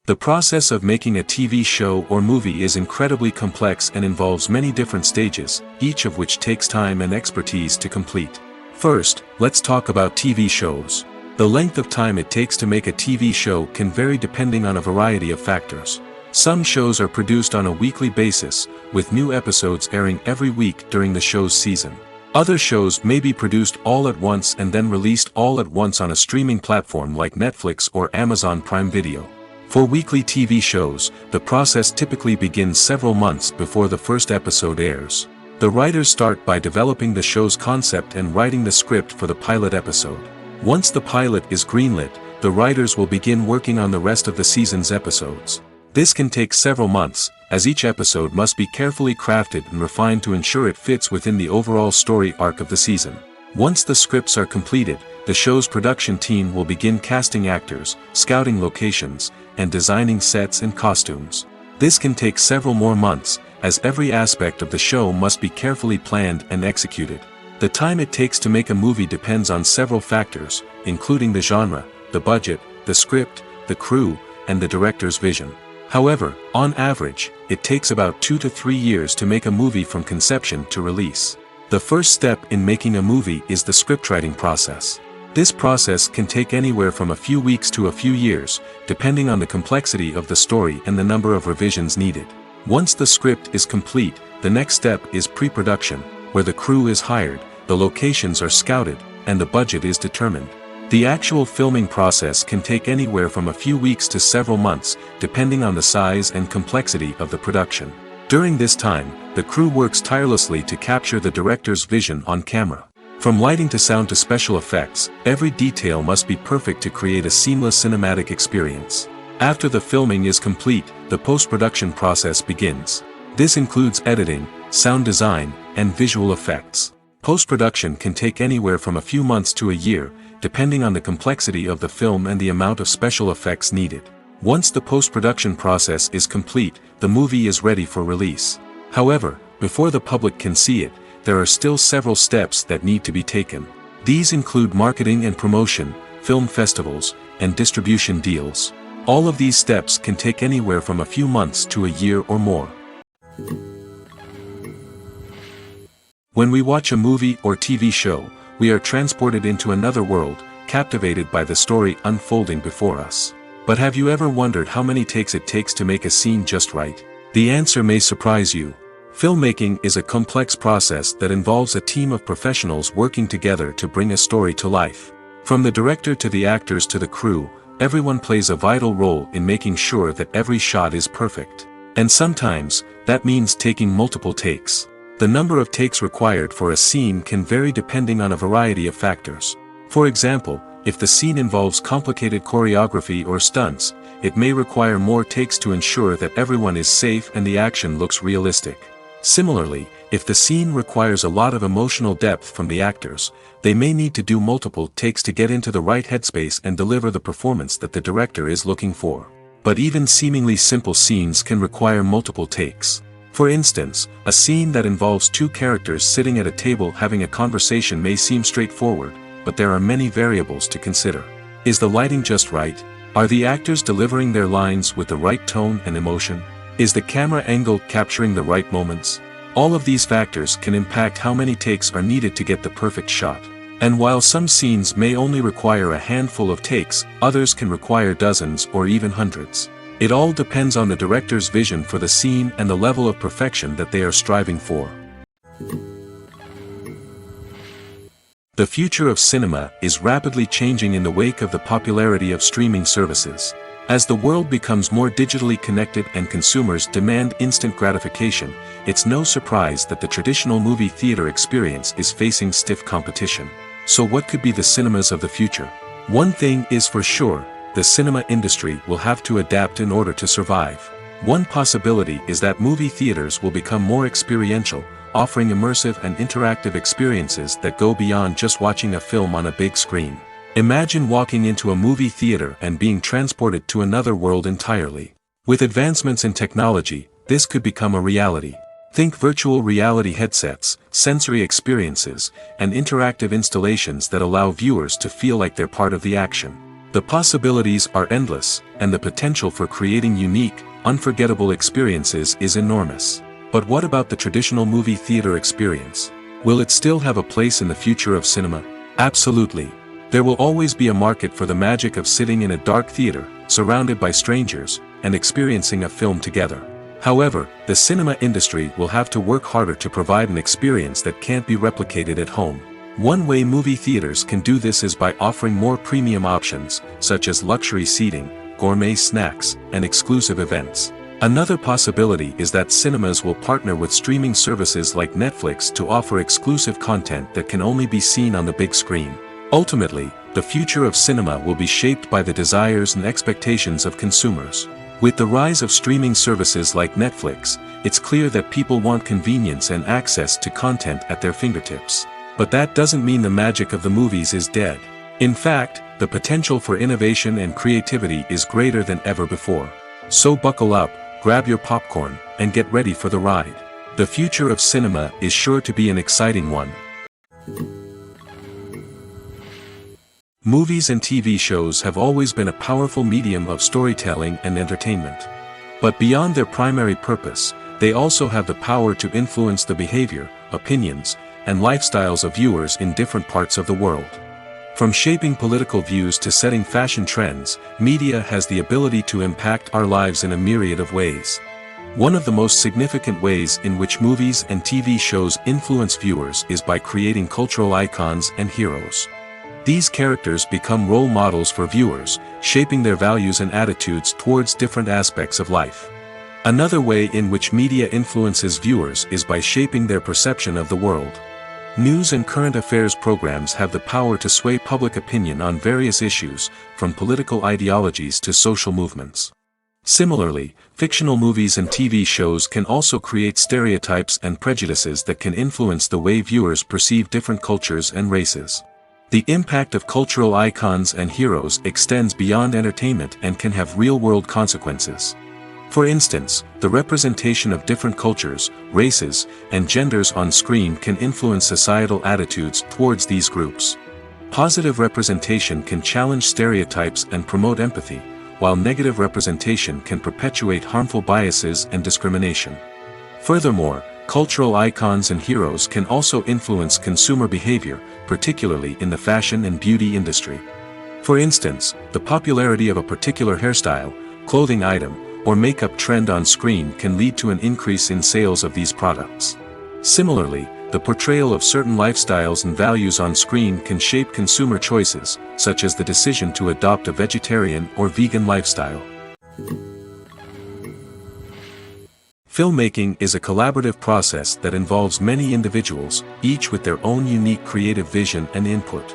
The process of making a TV show or movie is incredibly complex and involves many different stages, each of which takes time and expertise to complete. First, let's talk about TV shows. The length of time it takes to make a TV show can vary depending on a variety of factors. Some shows are produced on a weekly basis, with new episodes airing every week during the show's season. Other shows may be produced all at once and then released all at once on a streaming platform like Netflix or Amazon Prime Video. For weekly TV shows, the process typically begins several months before the first episode airs. The writers start by developing the show's concept and writing the script for the pilot episode. Once the pilot is greenlit, the writers will begin working on the rest of the season's episodes. This can take several months, as each episode must be carefully crafted and refined to ensure it fits within the overall story arc of the season. Once the scripts are completed, the show's production team will begin casting actors, scouting locations, and designing sets and costumes. This can take several more months, as every aspect of the show must be carefully planned and executed. The time it takes to make a movie depends on several factors, including the genre, the budget, the script, the crew, and the director's vision. However, on average, it takes about 2 to 3 years to make a movie from conception to release. The first step in making a movie is the scriptwriting process. This process can take anywhere from a few weeks to a few years, depending on the complexity of the story and the number of revisions needed. Once the script is complete, the next step is pre-production, where the crew is hired, the locations are scouted, and the budget is determined. The actual filming process can take anywhere from a few weeks to several months, depending on the size and complexity of the production. During this time, the crew works tirelessly to capture the director's vision on camera. From lighting to sound to special effects, every detail must be perfect to create a seamless cinematic experience. After the filming is complete, the post-production process begins. This includes editing, sound design, and visual effects. Post-production can take anywhere from a few months to a year, depending on the complexity of the film and the amount of special effects needed. Once the post-production process is complete, the movie is ready for release. However, before the public can see it, there are still several steps that need to be taken. These include marketing and promotion, film festivals, and distribution deals. All of these steps can take anywhere from a few months to a year or more. When we watch a movie or TV show, we are transported into another world, captivated by the story unfolding before us. But have you ever wondered how many takes it takes to make a scene just right? The answer may surprise you. Filmmaking is a complex process that involves a team of professionals working together to bring a story to life. From the director to the actors to the crew, everyone plays a vital role in making sure that every shot is perfect. And sometimes, that means taking multiple takes. The number of takes required for a scene can vary depending on a variety of factors. For example, if the scene involves complicated choreography or stunts, it may require more takes to ensure that everyone is safe and the action looks realistic. Similarly, if the scene requires a lot of emotional depth from the actors, they may need to do multiple takes to get into the right headspace and deliver the performance that the director is looking for. But even seemingly simple scenes can require multiple takes. For instance, a scene that involves two characters sitting at a table having a conversation may seem straightforward, but there are many variables to consider. Is the lighting just right? Are the actors delivering their lines with the right tone and emotion? Is the camera angle capturing the right moments? All of these factors can impact how many takes are needed to get the perfect shot. And while some scenes may only require a handful of takes, others can require dozens or even hundreds. It all depends on the director's vision for the scene and the level of perfection that they are striving for. The future of cinema is rapidly changing in the wake of the popularity of streaming services. As the world becomes more digitally connected and consumers demand instant gratification, it's no surprise that the traditional movie theater experience is facing stiff competition. So what could be the cinemas of the future? One thing is for sure, the cinema industry will have to adapt in order to survive. One possibility is that movie theaters will become more experiential, offering immersive and interactive experiences that go beyond just watching a film on a big screen. Imagine walking into a movie theater and being transported to another world entirely. With advancements in technology, this could become a reality. Think virtual reality headsets, sensory experiences, and interactive installations that allow viewers to feel like they're part of the action. The possibilities are endless, and the potential for creating unique, unforgettable experiences is enormous. But what about the traditional movie theater experience? Will it still have a place in the future of cinema? Absolutely. There will always be a market for the magic of sitting in a dark theater, surrounded by strangers, and experiencing a film together. However, the cinema industry will have to work harder to provide an experience that can't be replicated at home. One way movie theaters can do this is by offering more premium options, such as luxury seating, gourmet snacks, and exclusive events. Another possibility is that cinemas will partner with streaming services like Netflix to offer exclusive content that can only be seen on the big screen. Ultimately, the future of cinema will be shaped by the desires and expectations of consumers. With the rise of streaming services like Netflix, it's clear that people want convenience and access to content at their fingertips. But that doesn't mean the magic of the movies is dead. In fact, the potential for innovation and creativity is greater than ever before. So buckle up, grab your popcorn, and get ready for the ride. The future of cinema is sure to be an exciting one. Movies and TV shows have always been a powerful medium of storytelling and entertainment. But beyond their primary purpose, they also have the power to influence the behavior, opinions, and lifestyles of viewers in different parts of the world. From shaping political views to setting fashion trends, media has the ability to impact our lives in a myriad of ways. One of the most significant ways in which movies and TV shows influence viewers is by creating cultural icons and heroes. These characters become role models for viewers, shaping their values and attitudes towards different aspects of life. Another way in which media influences viewers is by shaping their perception of the world. News and current affairs programs have the power to sway public opinion on various issues, from political ideologies to social movements. Similarly, fictional movies and TV shows can also create stereotypes and prejudices that can influence the way viewers perceive different cultures and races. The impact of cultural icons and heroes extends beyond entertainment and can have real-world consequences. For instance, the representation of different cultures, races, and genders on screen can influence societal attitudes towards these groups. Positive representation can challenge stereotypes and promote empathy, while negative representation can perpetuate harmful biases and discrimination. Furthermore, cultural icons and heroes can also influence consumer behavior, particularly in the fashion and beauty industry. For instance, the popularity of a particular hairstyle, clothing item, or makeup trend on screen can lead to an increase in sales of these products. Similarly, the portrayal of certain lifestyles and values on screen can shape consumer choices, such as the decision to adopt a vegetarian or vegan lifestyle. Filmmaking is a collaborative process that involves many individuals, each with their own unique creative vision and input.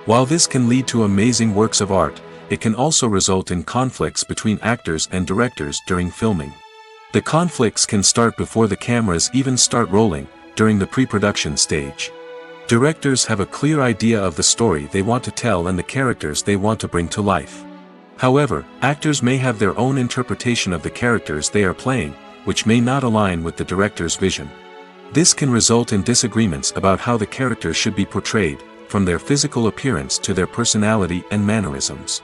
While this can lead to amazing works of art, it can also result in conflicts between actors and directors during filming. The conflicts can start before the cameras even start rolling, during the pre-production stage. Directors have a clear idea of the story they want to tell and the characters they want to bring to life. However, actors may have their own interpretation of the characters they are playing, which may not align with the director's vision. This can result in disagreements about how the characters should be portrayed, from their physical appearance to their personality and mannerisms.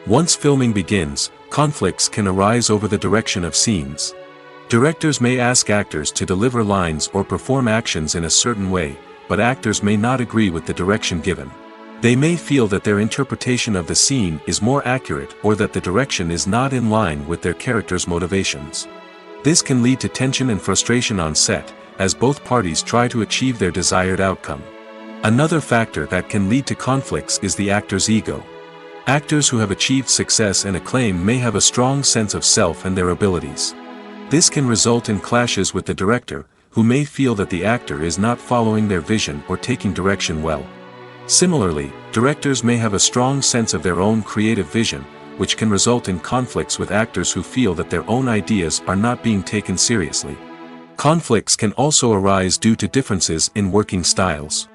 Once filming begins, conflicts can arise over the direction of scenes. Directors may ask actors to deliver lines or perform actions in a certain way, but actors may not agree with the direction given. They may feel that their interpretation of the scene is more accurate or that the direction is not in line with their character's motivations. This can lead to tension and frustration on set, as both parties try to achieve their desired outcome. Another factor that can lead to conflicts is the actor's ego. Actors who have achieved success and acclaim may have a strong sense of self and their abilities. This can result in clashes with the director, who may feel that the actor is not following their vision or taking direction well. Similarly, directors may have a strong sense of their own creative vision, which can result in conflicts with actors who feel that their own ideas are not being taken seriously. Conflicts can also arise due to differences in working styles.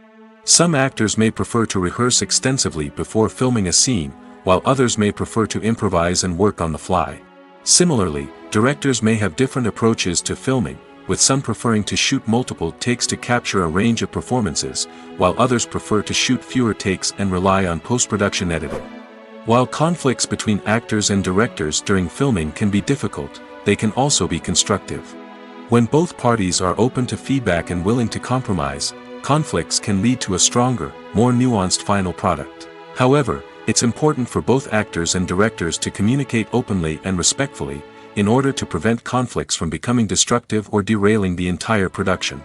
Some actors may prefer to rehearse extensively before filming a scene, while others may prefer to improvise and work on the fly. Similarly, directors may have different approaches to filming, with some preferring to shoot multiple takes to capture a range of performances, while others prefer to shoot fewer takes and rely on post-production editing. While conflicts between actors and directors during filming can be difficult, they can also be constructive. When both parties are open to feedback and willing to compromise, conflicts can lead to a stronger, more nuanced final product. However, it's important for both actors and directors to communicate openly and respectfully, in order to prevent conflicts from becoming destructive or derailing the entire production.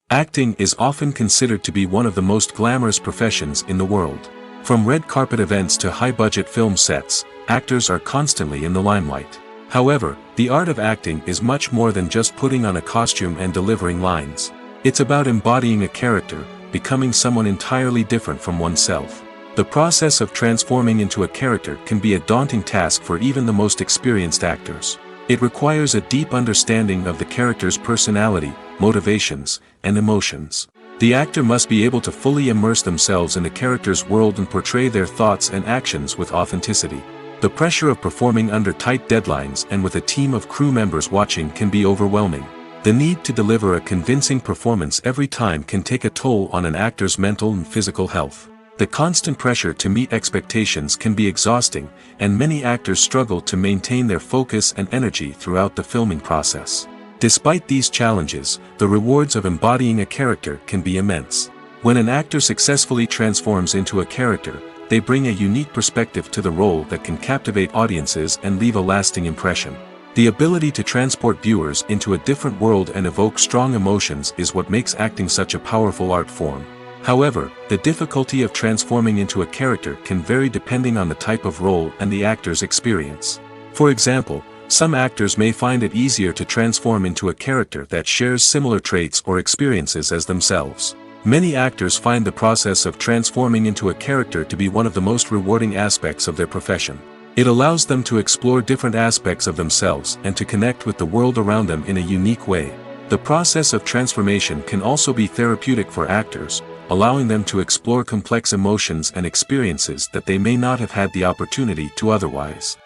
Acting is often considered to be one of the most glamorous professions in the world. From red carpet events to high-budget film sets, actors are constantly in the limelight. However, the art of acting is much more than just putting on a costume and delivering lines. It's about embodying a character, becoming someone entirely different from oneself. The process of transforming into a character can be a daunting task for even the most experienced actors. It requires a deep understanding of the character's personality, motivations, and emotions. The actor must be able to fully immerse themselves in the character's world and portray their thoughts and actions with authenticity. The pressure of performing under tight deadlines and with a team of crew members watching can be overwhelming. The need to deliver a convincing performance every time can take a toll on an actor's mental and physical health. The constant pressure to meet expectations can be exhausting, and many actors struggle to maintain their focus and energy throughout the filming process. Despite these challenges, the rewards of embodying a character can be immense. When an actor successfully transforms into a character, they bring a unique perspective to the role that can captivate audiences and leave a lasting impression. The ability to transport viewers into a different world and evoke strong emotions is what makes acting such a powerful art form. However, the difficulty of transforming into a character can vary depending on the type of role and the actor's experience. For example, Some actors may find it easier to transform into a character that shares similar traits or experiences as themselves. Many actors find the process of transforming into a character to be one of the most rewarding aspects of their profession. It allows them to explore different aspects of themselves and to connect with the world around them in a unique way. The process of transformation can also be therapeutic for actors, allowing them to explore complex emotions and experiences that they may not have had the opportunity to otherwise.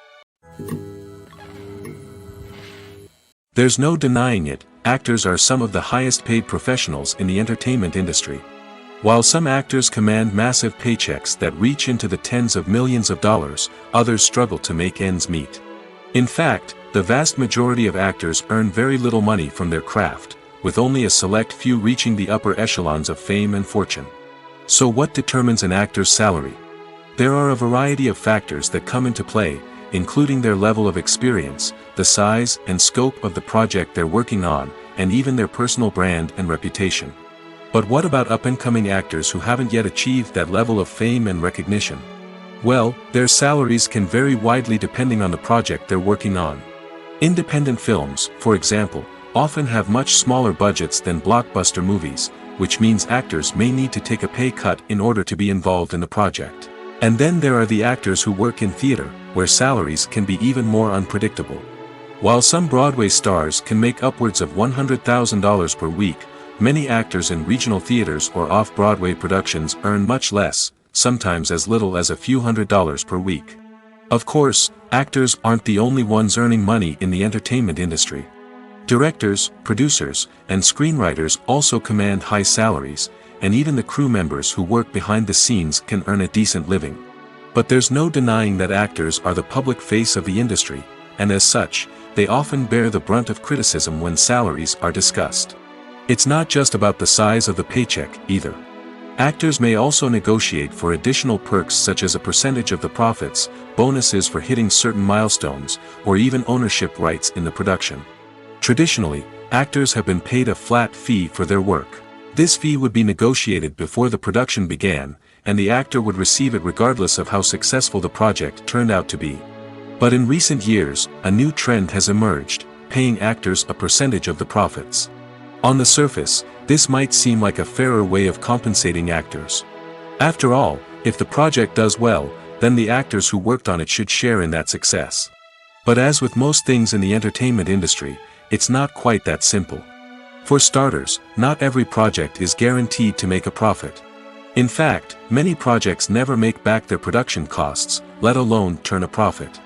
There's no denying it, actors are some of the highest paid professionals in the entertainment industry. While some actors command massive paychecks that reach into the tens of millions of dollars, others struggle to make ends meet. In fact, the vast majority of actors earn very little money from their craft, with only a select few reaching the upper echelons of fame and fortune. So what determines an actor's salary? There are a variety of factors that come into play, including their level of experience, the size and scope of the project they're working on, and even their personal brand and reputation. But what about up-and-coming actors who haven't yet achieved that level of fame and recognition? Well, their salaries can vary widely depending on the project they're working on. Independent films, for example, often have much smaller budgets than blockbuster movies, which means actors may need to take a pay cut in order to be involved in the project. And then there are the actors who work in theater, where salaries can be even more unpredictable. While some Broadway stars can make upwards of $100,000 per week, many actors in regional theaters or off-Broadway productions earn much less, sometimes as little as a few $100s per week. Of course, actors aren't the only ones earning money in the entertainment industry. Directors, producers, and screenwriters also command high salaries, and even the crew members who work behind the scenes can earn a decent living. But there's no denying that actors are the public face of the industry, and as such, they often bear the brunt of criticism when salaries are discussed. It's not just about the size of the paycheck, either. Actors may also negotiate for additional perks such as a percentage of the profits, bonuses for hitting certain milestones, or even ownership rights in the production. Traditionally, actors have been paid a flat fee for their work. This fee would be negotiated before the production began, and the actor would receive it regardless of how successful the project turned out to be. But in recent years, a new trend has emerged, paying actors a percentage of the profits. On the surface, this might seem like a fairer way of compensating actors. After all, if the project does well, then the actors who worked on it should share in that success. But as with most things in the entertainment industry, it's not quite that simple. For starters, not every project is guaranteed to make a profit. In fact, many projects never make back their production costs, let alone turn a profit.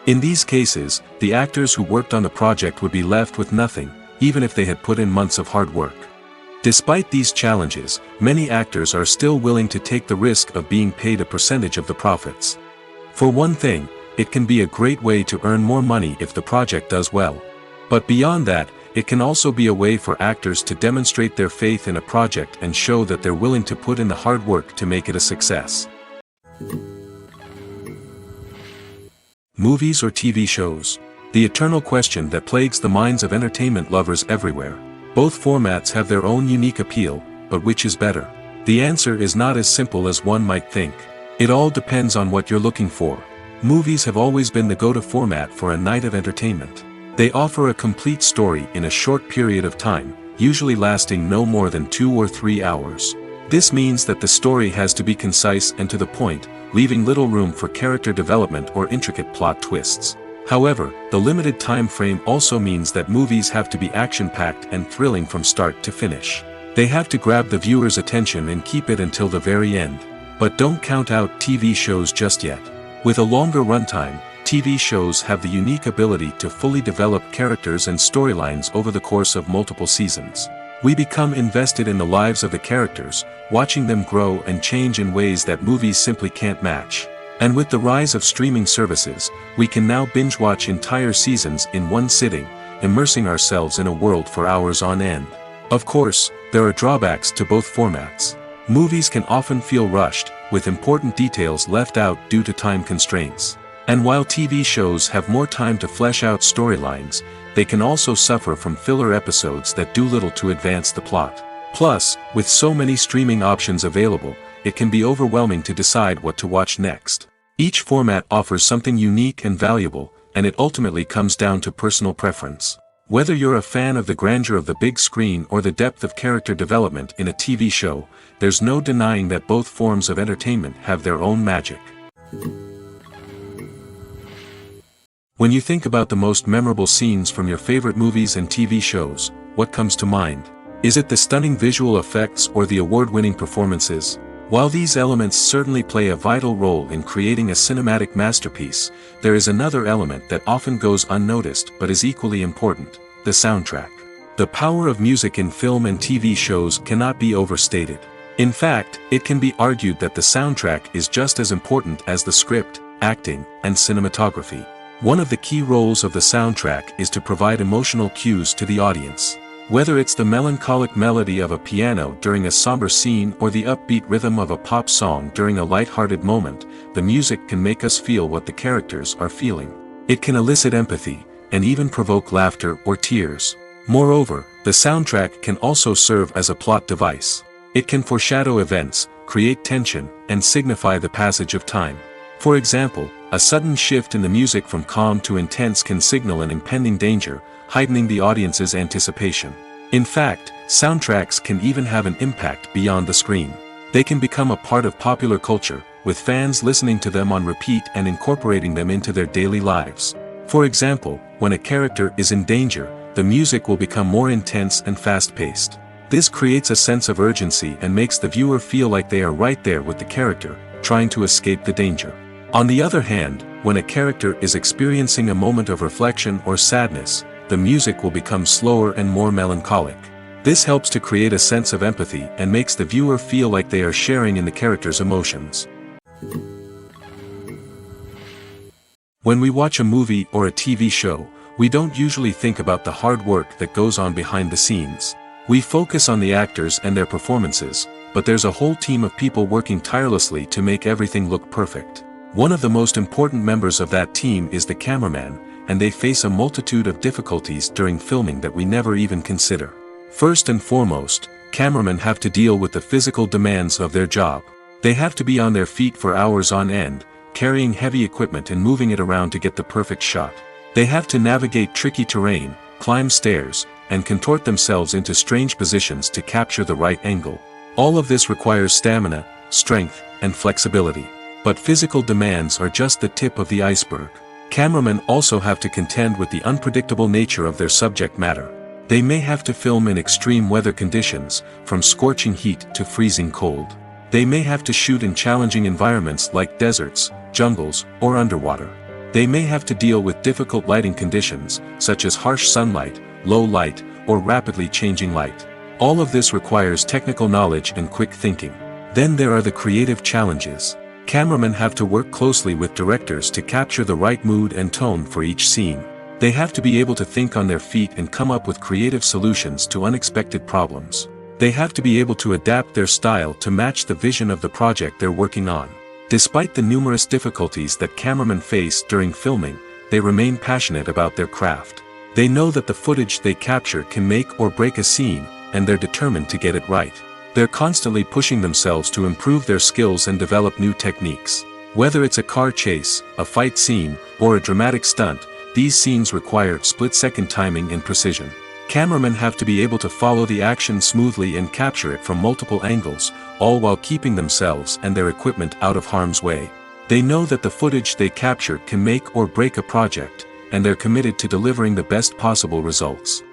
In these cases, the actors who worked on the project would be left with nothing, even if they had put in months of hard work. Despite these challenges, many actors are still willing to take the risk of being paid a percentage of the profits. For one thing, it can be a great way to earn more money if the project does well. But beyond that, it can also be a way for actors to demonstrate their faith in a project and show that they're willing to put in the hard work to make it a success. Movies or TV shows? The eternal question that plagues the minds of entertainment lovers everywhere. Both formats have their own unique appeal, but which is better? The answer is not as simple as one might think. It all depends on what you're looking for. Movies have always been the go-to format for a night of entertainment. They offer a complete story in a short period of time, usually lasting no more than 2 or 3 hours. This means that the story has to be concise and to the point, leaving little room for character development or intricate plot twists. However, the limited time frame also means that movies have to be action-packed and thrilling from start to finish. They have to grab the viewer's attention and keep it until the very end. But don't count out TV shows just yet. With a longer runtime, TV shows have the unique ability to fully develop characters and storylines over the course of multiple seasons. We become invested in the lives of the characters, watching them grow and change in ways that movies simply can't match. And with the rise of streaming services, we can now binge-watch entire seasons in one sitting, immersing ourselves in a world for hours on end. Of course, there are drawbacks to both formats. Movies can often feel rushed, with important details left out due to time constraints. And while TV shows have more time to flesh out storylines, they can also suffer from filler episodes that do little to advance the plot. Plus, with so many streaming options available, it can be overwhelming to decide what to watch next. Each format offers something unique and valuable, and it ultimately comes down to personal preference. Whether you're a fan of the grandeur of the big screen or the depth of character development in a TV show, there's no denying that both forms of entertainment have their own magic. When you think about the most memorable scenes from your favorite movies and TV shows, what comes to mind? Is it the stunning visual effects or the award-winning performances? While these elements certainly play a vital role in creating a cinematic masterpiece, there is another element that often goes unnoticed but is equally important: the soundtrack. The power of music in film and TV shows cannot be overstated. In fact, it can be argued that the soundtrack is just as important as the script, acting, and cinematography. One of the key roles of the soundtrack is to provide emotional cues to the audience. Whether it's the melancholic melody of a piano during a somber scene or the upbeat rhythm of a pop song during a light-hearted moment, the music can make us feel what the characters are feeling. It can elicit empathy, and even provoke laughter or tears. Moreover, the soundtrack can also serve as a plot device. It can foreshadow events, create tension, and signify the passage of time. For example, a sudden shift in the music from calm to intense can signal an impending danger, heightening the audience's anticipation. In fact, soundtracks can even have an impact beyond the screen. They can become a part of popular culture, with fans listening to them on repeat and incorporating them into their daily lives. For example, when a character is in danger, the music will become more intense and fast-paced. This creates a sense of urgency and makes the viewer feel like they are right there with the character, trying to escape the danger. On the other hand, when a character is experiencing a moment of reflection or sadness, the music will become slower and more melancholic. This helps to create a sense of empathy and makes the viewer feel like they are sharing in the character's emotions. When we watch a movie or a TV show, we don't usually think about the hard work that goes on behind the scenes. We focus on the actors and their performances, but there's a whole team of people working tirelessly to make everything look perfect. One of the most important members of that team is the cameraman, and they face a multitude of difficulties during filming that we never even consider. First and foremost, cameramen have to deal with the physical demands of their job. They have to be on their feet for hours on end, carrying heavy equipment and moving it around to get the perfect shot. They have to navigate tricky terrain, climb stairs, and contort themselves into strange positions to capture the right angle. All of this requires stamina, strength, and flexibility. But physical demands are just the tip of the iceberg. Cameramen also have to contend with the unpredictable nature of their subject matter. They may have to film in extreme weather conditions, from scorching heat to freezing cold. They may have to shoot in challenging environments like deserts, jungles, or underwater. They may have to deal with difficult lighting conditions, such as harsh sunlight, low light, or rapidly changing light. All of this requires technical knowledge and quick thinking. Then there are the creative challenges. Cameramen have to work closely with directors to capture the right mood and tone for each scene. They have to be able to think on their feet and come up with creative solutions to unexpected problems. They have to be able to adapt their style to match the vision of the project they're working on. Despite the numerous difficulties that cameramen face during filming, they remain passionate about their craft. They know that the footage they capture can make or break a scene, and they're determined to get it right. They're constantly pushing themselves to improve their skills and develop new techniques. Whether it's a car chase, a fight scene, or a dramatic stunt, these scenes require split-second timing and precision. Cameramen have to be able to follow the action smoothly and capture it from multiple angles, all while keeping themselves and their equipment out of harm's way. They know that the footage they capture can make or break a project, and they're committed to delivering the best possible results.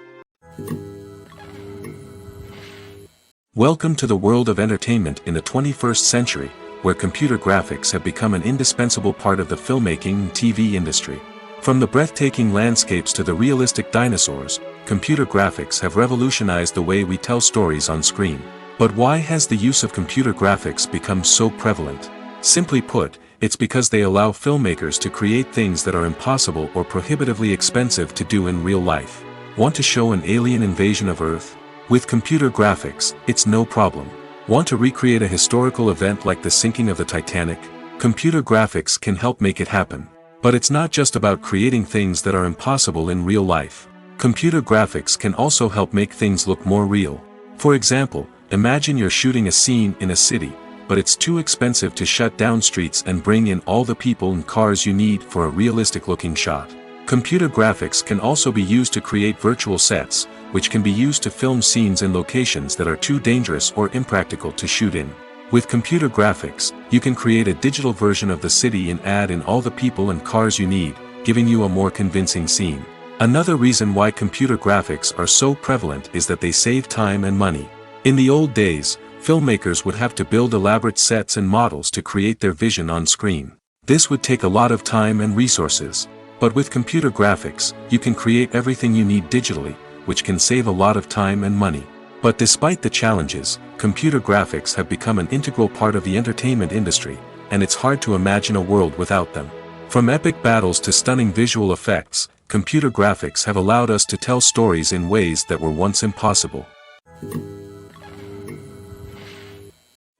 Welcome to the world of entertainment in the 21st century, where computer graphics have become an indispensable part of the filmmaking and TV industry. From the breathtaking landscapes to the realistic dinosaurs, computer graphics have revolutionized the way we tell stories on screen. But why has the use of computer graphics become so prevalent? Simply put, it's because they allow filmmakers to create things that are impossible or prohibitively expensive to do in real life. Want to show an alien invasion of Earth? With computer graphics, it's no problem. Want to recreate a historical event like the sinking of the Titanic? Computer graphics can help make it happen. But it's not just about creating things that are impossible in real life. Computer graphics can also help make things look more real. For example, imagine you're shooting a scene in a city, but it's too expensive to shut down streets and bring in all the people and cars you need for a realistic-looking shot. Computer graphics can also be used to create virtual sets, which can be used to film scenes in locations that are too dangerous or impractical to shoot in. With computer graphics, you can create a digital version of the city and add in all the people and cars you need, giving you a more convincing scene. Another reason why computer graphics are so prevalent is that they save time and money. In the old days, filmmakers would have to build elaborate sets and models to create their vision on screen. This would take a lot of time and resources. But with computer graphics, you can create everything you need digitally, which can save a lot of time and money. But despite the challenges, computer graphics have become an integral part of the entertainment industry, and it's hard to imagine a world without them. From epic battles to stunning visual effects, computer graphics have allowed us to tell stories in ways that were once impossible.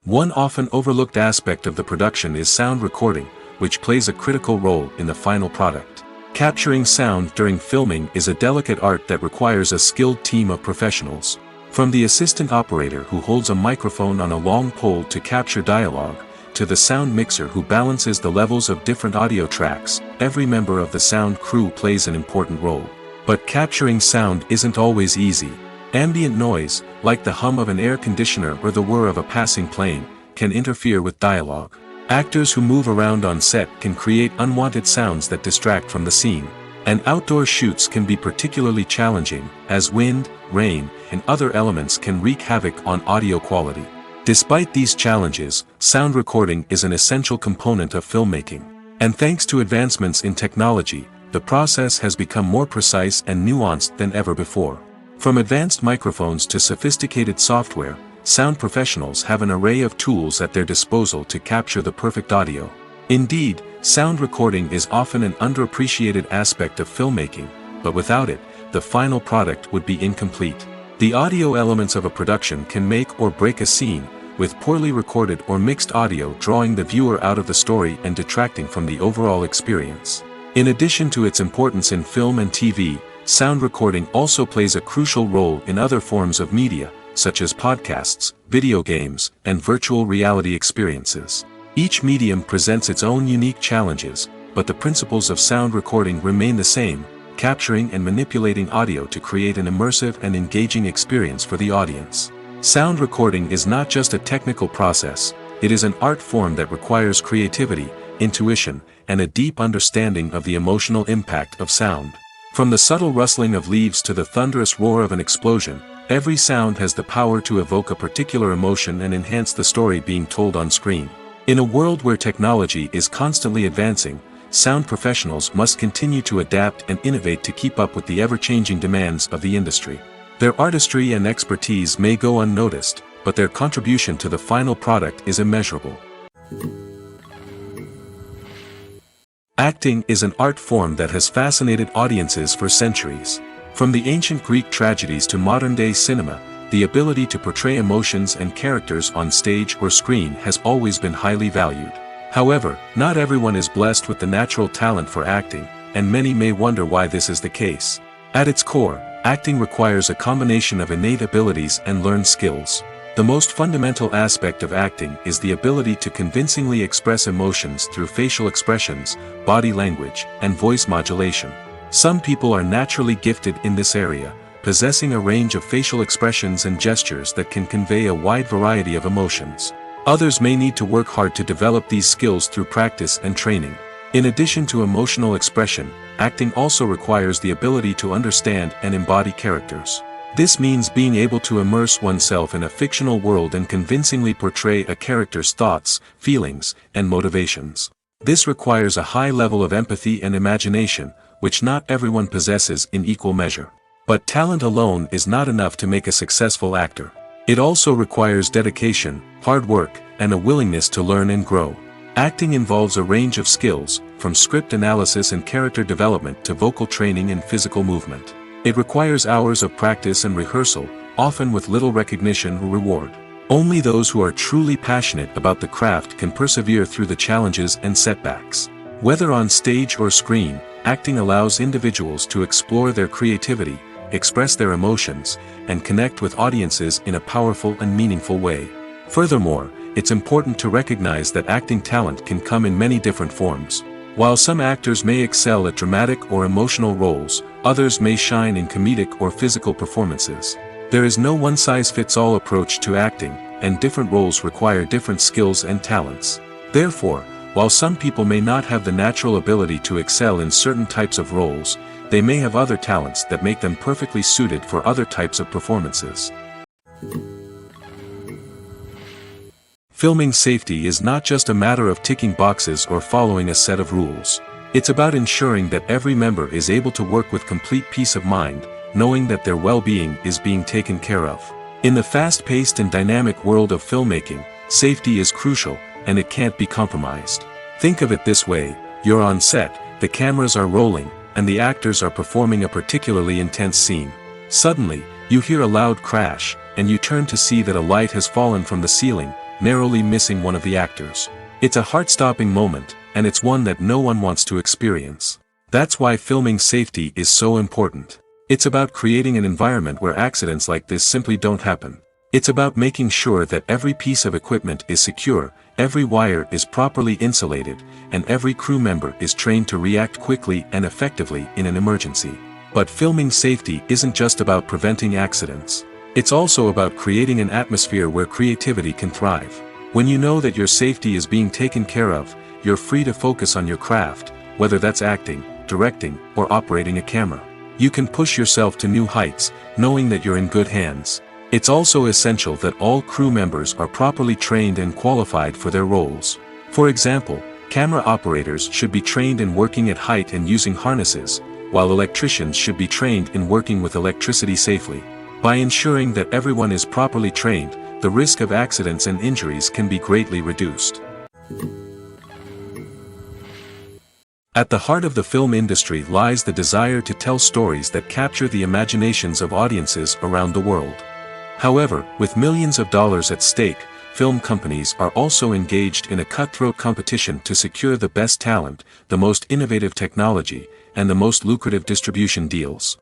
One often overlooked aspect of the production is sound recording, which plays a critical role in the final product. Capturing sound during filming is a delicate art that requires a skilled team of professionals. From the assistant operator who holds a microphone on a long pole to capture dialogue, to the sound mixer who balances the levels of different audio tracks, every member of the sound crew plays an important role. But capturing sound isn't always easy. Ambient noise, like the hum of an air conditioner or the whir of a passing plane, can interfere with dialogue. Actors who move around on set can create unwanted sounds that distract from the scene. And outdoor shoots can be particularly challenging, as wind, rain, and other elements can wreak havoc on audio quality. Despite these challenges, sound recording is an essential component of filmmaking. And thanks to advancements in technology, the process has become more precise and nuanced than ever before. From advanced microphones to sophisticated software, sound professionals have an array of tools at their disposal to capture the perfect audio. Indeed, sound recording is often an underappreciated aspect of filmmaking, but without it, the final product would be incomplete. The audio elements of a production can make or break a scene, with poorly recorded or mixed audio drawing the viewer out of the story and detracting from the overall experience. In addition to its importance in film and TV, sound recording also plays a crucial role in other forms of media, such as podcasts, video games, and virtual reality experiences. Each medium presents its own unique challenges, but the principles of sound recording remain the same, capturing and manipulating audio to create an immersive and engaging experience for the audience. Sound recording is not just a technical process, it is an art form that requires creativity, intuition, and a deep understanding of the emotional impact of sound. From the subtle rustling of leaves to the thunderous roar of an explosion, every sound has the power to evoke a particular emotion and enhance the story being told on screen. In a world where technology is constantly advancing, sound professionals must continue to adapt and innovate to keep up with the ever-changing demands of the industry. Their artistry and expertise may go unnoticed, but their contribution to the final product is immeasurable. Acting is an art form that has fascinated audiences for centuries. From the ancient Greek tragedies to modern-day cinema, the ability to portray emotions and characters on stage or screen has always been highly valued. However, not everyone is blessed with the natural talent for acting, and many may wonder why this is the case. At its core, acting requires a combination of innate abilities and learned skills. The most fundamental aspect of acting is the ability to convincingly express emotions through facial expressions, body language, and voice modulation. Some people are naturally gifted in this area, possessing a range of facial expressions and gestures that can convey a wide variety of emotions. Others may need to work hard to develop these skills through practice and training. In addition to emotional expression, acting also requires the ability to understand and embody characters. This means being able to immerse oneself in a fictional world and convincingly portray a character's thoughts, feelings, and motivations. This requires a high level of empathy and imagination, which not everyone possesses in equal measure. But talent alone is not enough to make a successful actor. It also requires dedication, hard work, and a willingness to learn and grow. Acting involves a range of skills, from script analysis and character development to vocal training and physical movement. It requires hours of practice and rehearsal, often with little recognition or reward. Only those who are truly passionate about the craft can persevere through the challenges and setbacks. Whether on stage or screen, acting allows individuals to explore their creativity, express their emotions, and connect with audiences in a powerful and meaningful way. Furthermore, it's important to recognize that acting talent can come in many different forms. While some actors may excel at dramatic or emotional roles, others may shine in comedic or physical performances. There is no one-size-fits-all approach to acting, and different roles require different skills and talents. Therefore, while some people may not have the natural ability to excel in certain types of roles, they may have other talents that make them perfectly suited for other types of performances. Filming safety is not just a matter of ticking boxes or following a set of rules. It's about ensuring that every member is able to work with complete peace of mind, knowing that their well-being is being taken care of. In the fast-paced and dynamic world of filmmaking, safety is crucial, and it can't be compromised. Think of it this way: you're on set, the cameras are rolling, and the actors are performing a particularly intense scene. Suddenly, you hear a loud crash, and you turn to see that a light has fallen from the ceiling, narrowly missing one of the actors. It's a heart-stopping moment, and it's one that no one wants to experience. That's why filming safety is so important. It's about creating an environment where accidents like this simply don't happen. It's about making sure that every piece of equipment is secure, every wire is properly insulated, and every crew member is trained to react quickly and effectively in an emergency. But filming safety isn't just about preventing accidents. It's also about creating an atmosphere where creativity can thrive. When you know that your safety is being taken care of, you're free to focus on your craft, whether that's acting, directing, or operating a camera. You can push yourself to new heights, knowing that you're in good hands. It's also essential that all crew members are properly trained and qualified for their roles. For example, camera operators should be trained in working at height and using harnesses, while electricians should be trained in working with electricity safely. By ensuring that everyone is properly trained, the risk of accidents and injuries can be greatly reduced. At the heart of the film industry lies the desire to tell stories that capture the imaginations of audiences around the world. However, with millions of dollars at stake, film companies are also engaged in a cutthroat competition to secure the best talent, the most innovative technology, and the most lucrative distribution deals.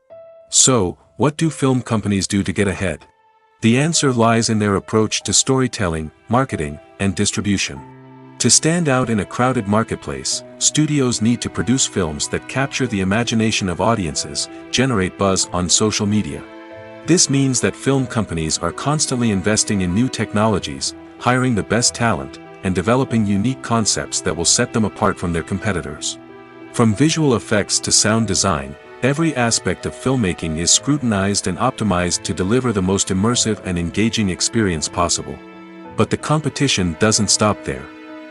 So, what do film companies do to get ahead? The answer lies in their approach to storytelling, marketing, and distribution. To stand out in a crowded marketplace, studios need to produce films that capture the imagination of audiences, generate buzz on social media. This means that film companies are constantly investing in new technologies, hiring the best talent, and developing unique concepts that will set them apart from their competitors. From visual effects to sound design, every aspect of filmmaking is scrutinized and optimized to deliver the most immersive and engaging experience possible. But the competition doesn't stop there.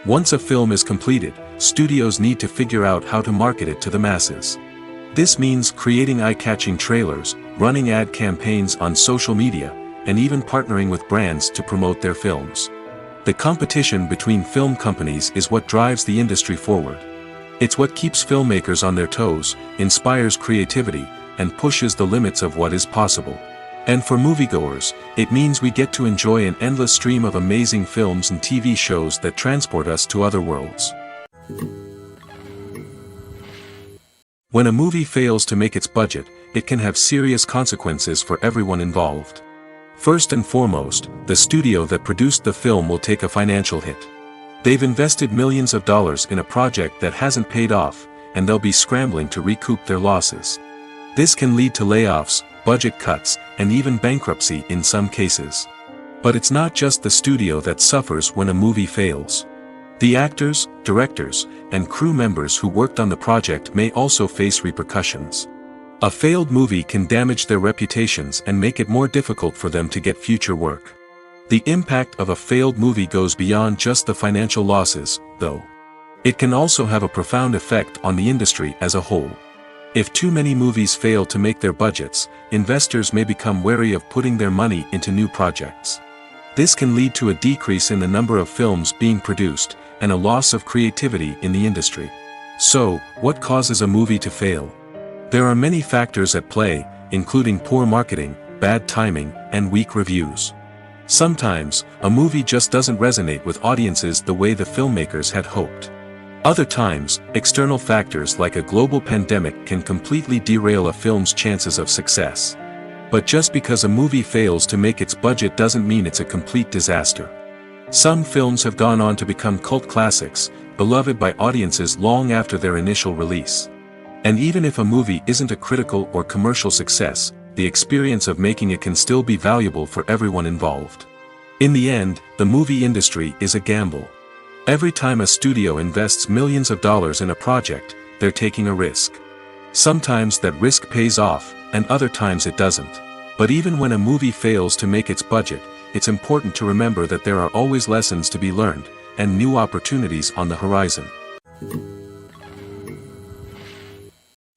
Once a film is completed, studios need to figure out how to market it to the masses. This means creating eye-catching trailers, running ad campaigns on social media, and even partnering with brands to promote their films. The competition between film companies is what drives the industry forward. It's what keeps filmmakers on their toes, inspires creativity, and pushes the limits of what is possible. And for moviegoers, it means we get to enjoy an endless stream of amazing films and TV shows that transport us to other worlds. When a movie fails to make its budget, it can have serious consequences for everyone involved. First and foremost, the studio that produced the film will take a financial hit. They've invested millions of dollars in a project that hasn't paid off, and they'll be scrambling to recoup their losses. This can lead to layoffs, budget cuts, and even bankruptcy in some cases. But it's not just the studio that suffers when a movie fails. The actors, directors, and crew members who worked on the project may also face repercussions. A failed movie can damage their reputations and make it more difficult for them to get future work. The impact of a failed movie goes beyond just the financial losses, though. It can also have a profound effect on the industry as a whole. If too many movies fail to make their budgets, investors may become wary of putting their money into new projects. This can lead to a decrease in the number of films being produced, and a loss of creativity in the industry. So, what causes a movie to fail? There are many factors at play, including poor marketing, bad timing, and weak reviews. Sometimes, a movie just doesn't resonate with audiences the way the filmmakers had hoped. Other times, external factors like a global pandemic can completely derail a film's chances of success. But just because a movie fails to make its budget doesn't mean it's a complete disaster. Some films have gone on to become cult classics, beloved by audiences long after their initial release. And even if a movie isn't a critical or commercial success, the experience of making it can still be valuable for everyone involved. In the end, the movie industry is a gamble. Every time a studio invests millions of dollars in a project, they're taking a risk. Sometimes that risk pays off, and other times it doesn't. But even when a movie fails to make its budget, it's important to remember that there are always lessons to be learned, and new opportunities on the horizon.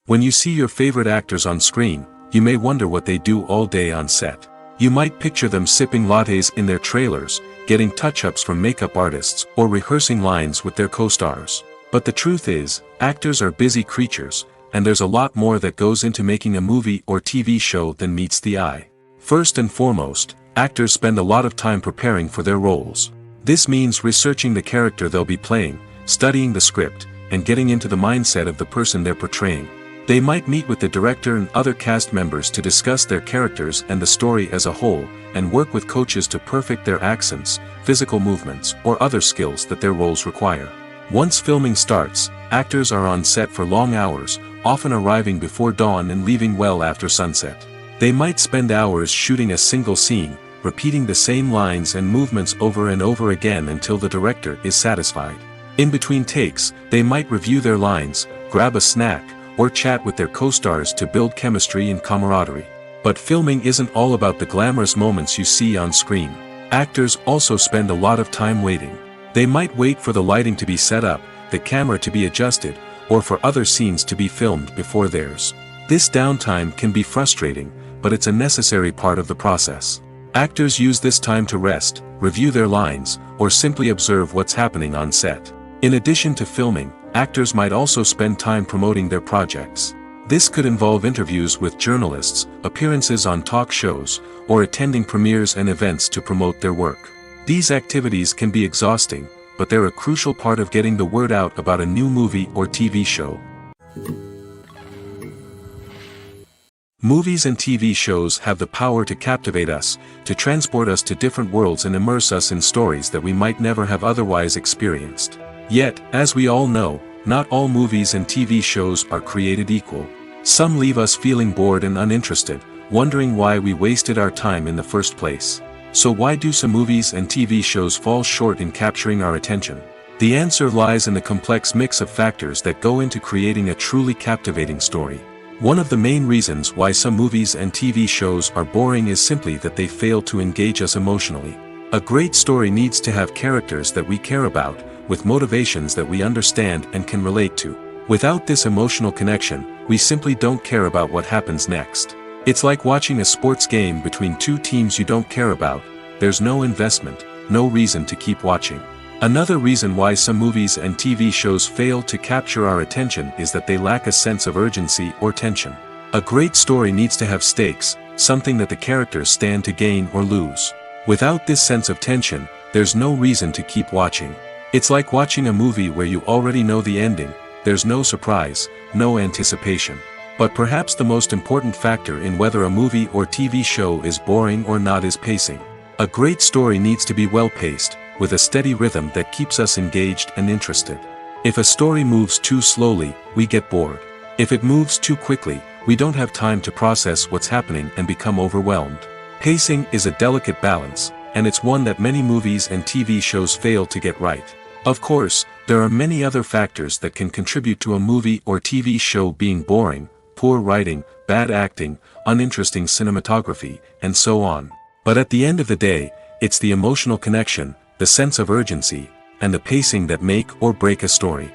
When you see your favorite actors on screen, you may wonder what they do all day on set. You might picture them sipping lattes in their trailers, getting touch-ups from makeup artists, or rehearsing lines with their co-stars. But the truth is, actors are busy creatures, and there's a lot more that goes into making a movie or TV show than meets the eye. First and foremost, actors spend a lot of time preparing for their roles. This means researching the character they'll be playing, studying the script, and getting into the mindset of the person they're portraying. They might meet with the director and other cast members to discuss their characters and the story as a whole, and work with coaches to perfect their accents, physical movements, or other skills that their roles require. Once filming starts, actors are on set for long hours, often arriving before dawn and leaving well after sunset. They might spend hours shooting a single scene, repeating the same lines and movements over and over again until the director is satisfied. In between takes, they might review their lines, grab a snack, or chat with their co-stars to build chemistry and camaraderie. But filming isn't all about the glamorous moments you see on screen. Actors also spend a lot of time waiting. They might wait for the lighting to be set up, the camera to be adjusted, or for other scenes to be filmed before theirs. This downtime can be frustrating, but it's a necessary part of the process. Actors use this time to rest, review their lines, or simply observe what's happening on set. In addition to filming, actors might also spend time promoting their projects. This could involve interviews with journalists, appearances on talk shows, or attending premieres and events to promote their work. These activities can be exhausting, but they're a crucial part of getting the word out about a new movie or TV show. Movies and TV shows have the power to captivate us, to transport us to different worlds and immerse us in stories that we might never have otherwise experienced. Yet, as we all know, not all movies and TV shows are created equal. Some leave us feeling bored and uninterested, wondering why we wasted our time in the first place. So why do some movies and TV shows fall short in capturing our attention? The answer lies in the complex mix of factors that go into creating a truly captivating story. One of the main reasons why some movies and TV shows are boring is simply that they fail to engage us emotionally. A great story needs to have characters that we care about, with motivations that we understand and can relate to. Without this emotional connection, we simply don't care about what happens next. It's like watching a sports game between two teams you don't care about. There's no investment, no reason to keep watching. Another reason why some movies and TV shows fail to capture our attention is that they lack a sense of urgency or tension. A great story needs to have stakes, something that the characters stand to gain or lose. Without this sense of tension, there's no reason to keep watching. It's like watching a movie where you already know the ending, there's no surprise, no anticipation. But perhaps the most important factor in whether a movie or TV show is boring or not is pacing. A great story needs to be well-paced, with a steady rhythm that keeps us engaged and interested. If a story moves too slowly, we get bored. If it moves too quickly, we don't have time to process what's happening and become overwhelmed. Pacing is a delicate balance, and it's one that many movies and TV shows fail to get right. Of course, there are many other factors that can contribute to a movie or TV show being boring: poor writing, bad acting, uninteresting cinematography, and so on. But at the end of the day, it's the emotional connection, the sense of urgency, and the pacing that make or break a story.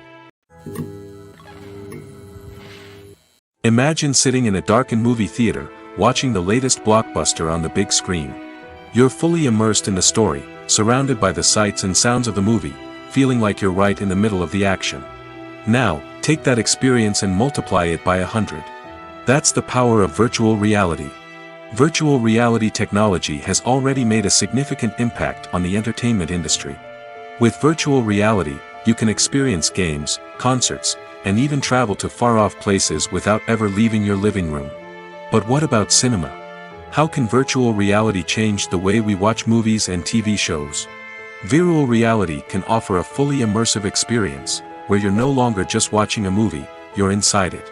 Imagine sitting in a darkened movie theater, watching the latest blockbuster on the big screen. You're fully immersed in the story, surrounded by the sights and sounds of the movie, feeling like you're right in the middle of the action. Now, take that experience and multiply it by 100. That's the power of virtual reality. Virtual reality technology has already made a significant impact on the entertainment industry. With virtual reality, you can experience games, concerts, and even travel to far-off places without ever leaving your living room. But what about cinema? How can virtual reality change the way we watch movies and TV shows? Virtual reality can offer a fully immersive experience, where you're no longer just watching a movie, you're inside it.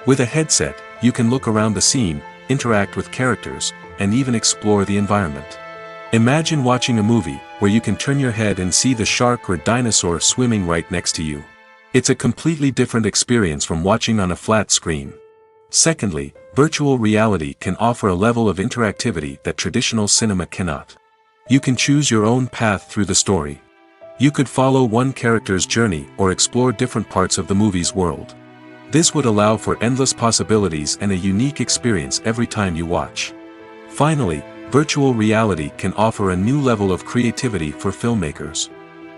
With a headset, you can look around the scene, interact with characters, and even explore the environment. Imagine watching a movie where you can turn your head and see the shark or dinosaur swimming right next to you. It's a completely different experience from watching on a flat screen. Secondly, virtual reality can offer a level of interactivity that traditional cinema cannot. You can choose your own path through the story. You could follow one character's journey or explore different parts of the movie's world. This would allow for endless possibilities and a unique experience every time you watch. Finally, virtual reality can offer a new level of creativity for filmmakers.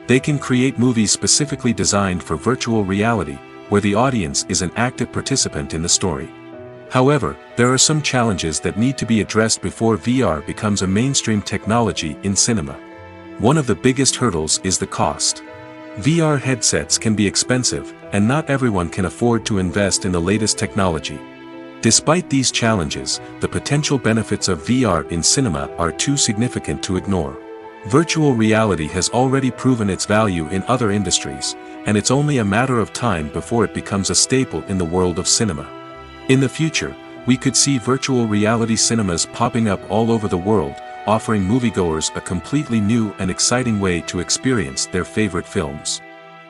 They can create movies specifically designed for virtual reality, where the audience is an active participant in the story. However, there are some challenges that need to be addressed before VR becomes a mainstream technology in cinema. One of the biggest hurdles is the cost. VR headsets can be expensive, and not everyone can afford to invest in the latest technology. Despite these challenges, the potential benefits of VR in cinema are too significant to ignore. Virtual reality has already proven its value in other industries, and it's only a matter of time before it becomes a staple in the world of cinema. In the future, we could see virtual reality cinemas popping up all over the world, offering moviegoers a completely new and exciting way to experience their favorite films.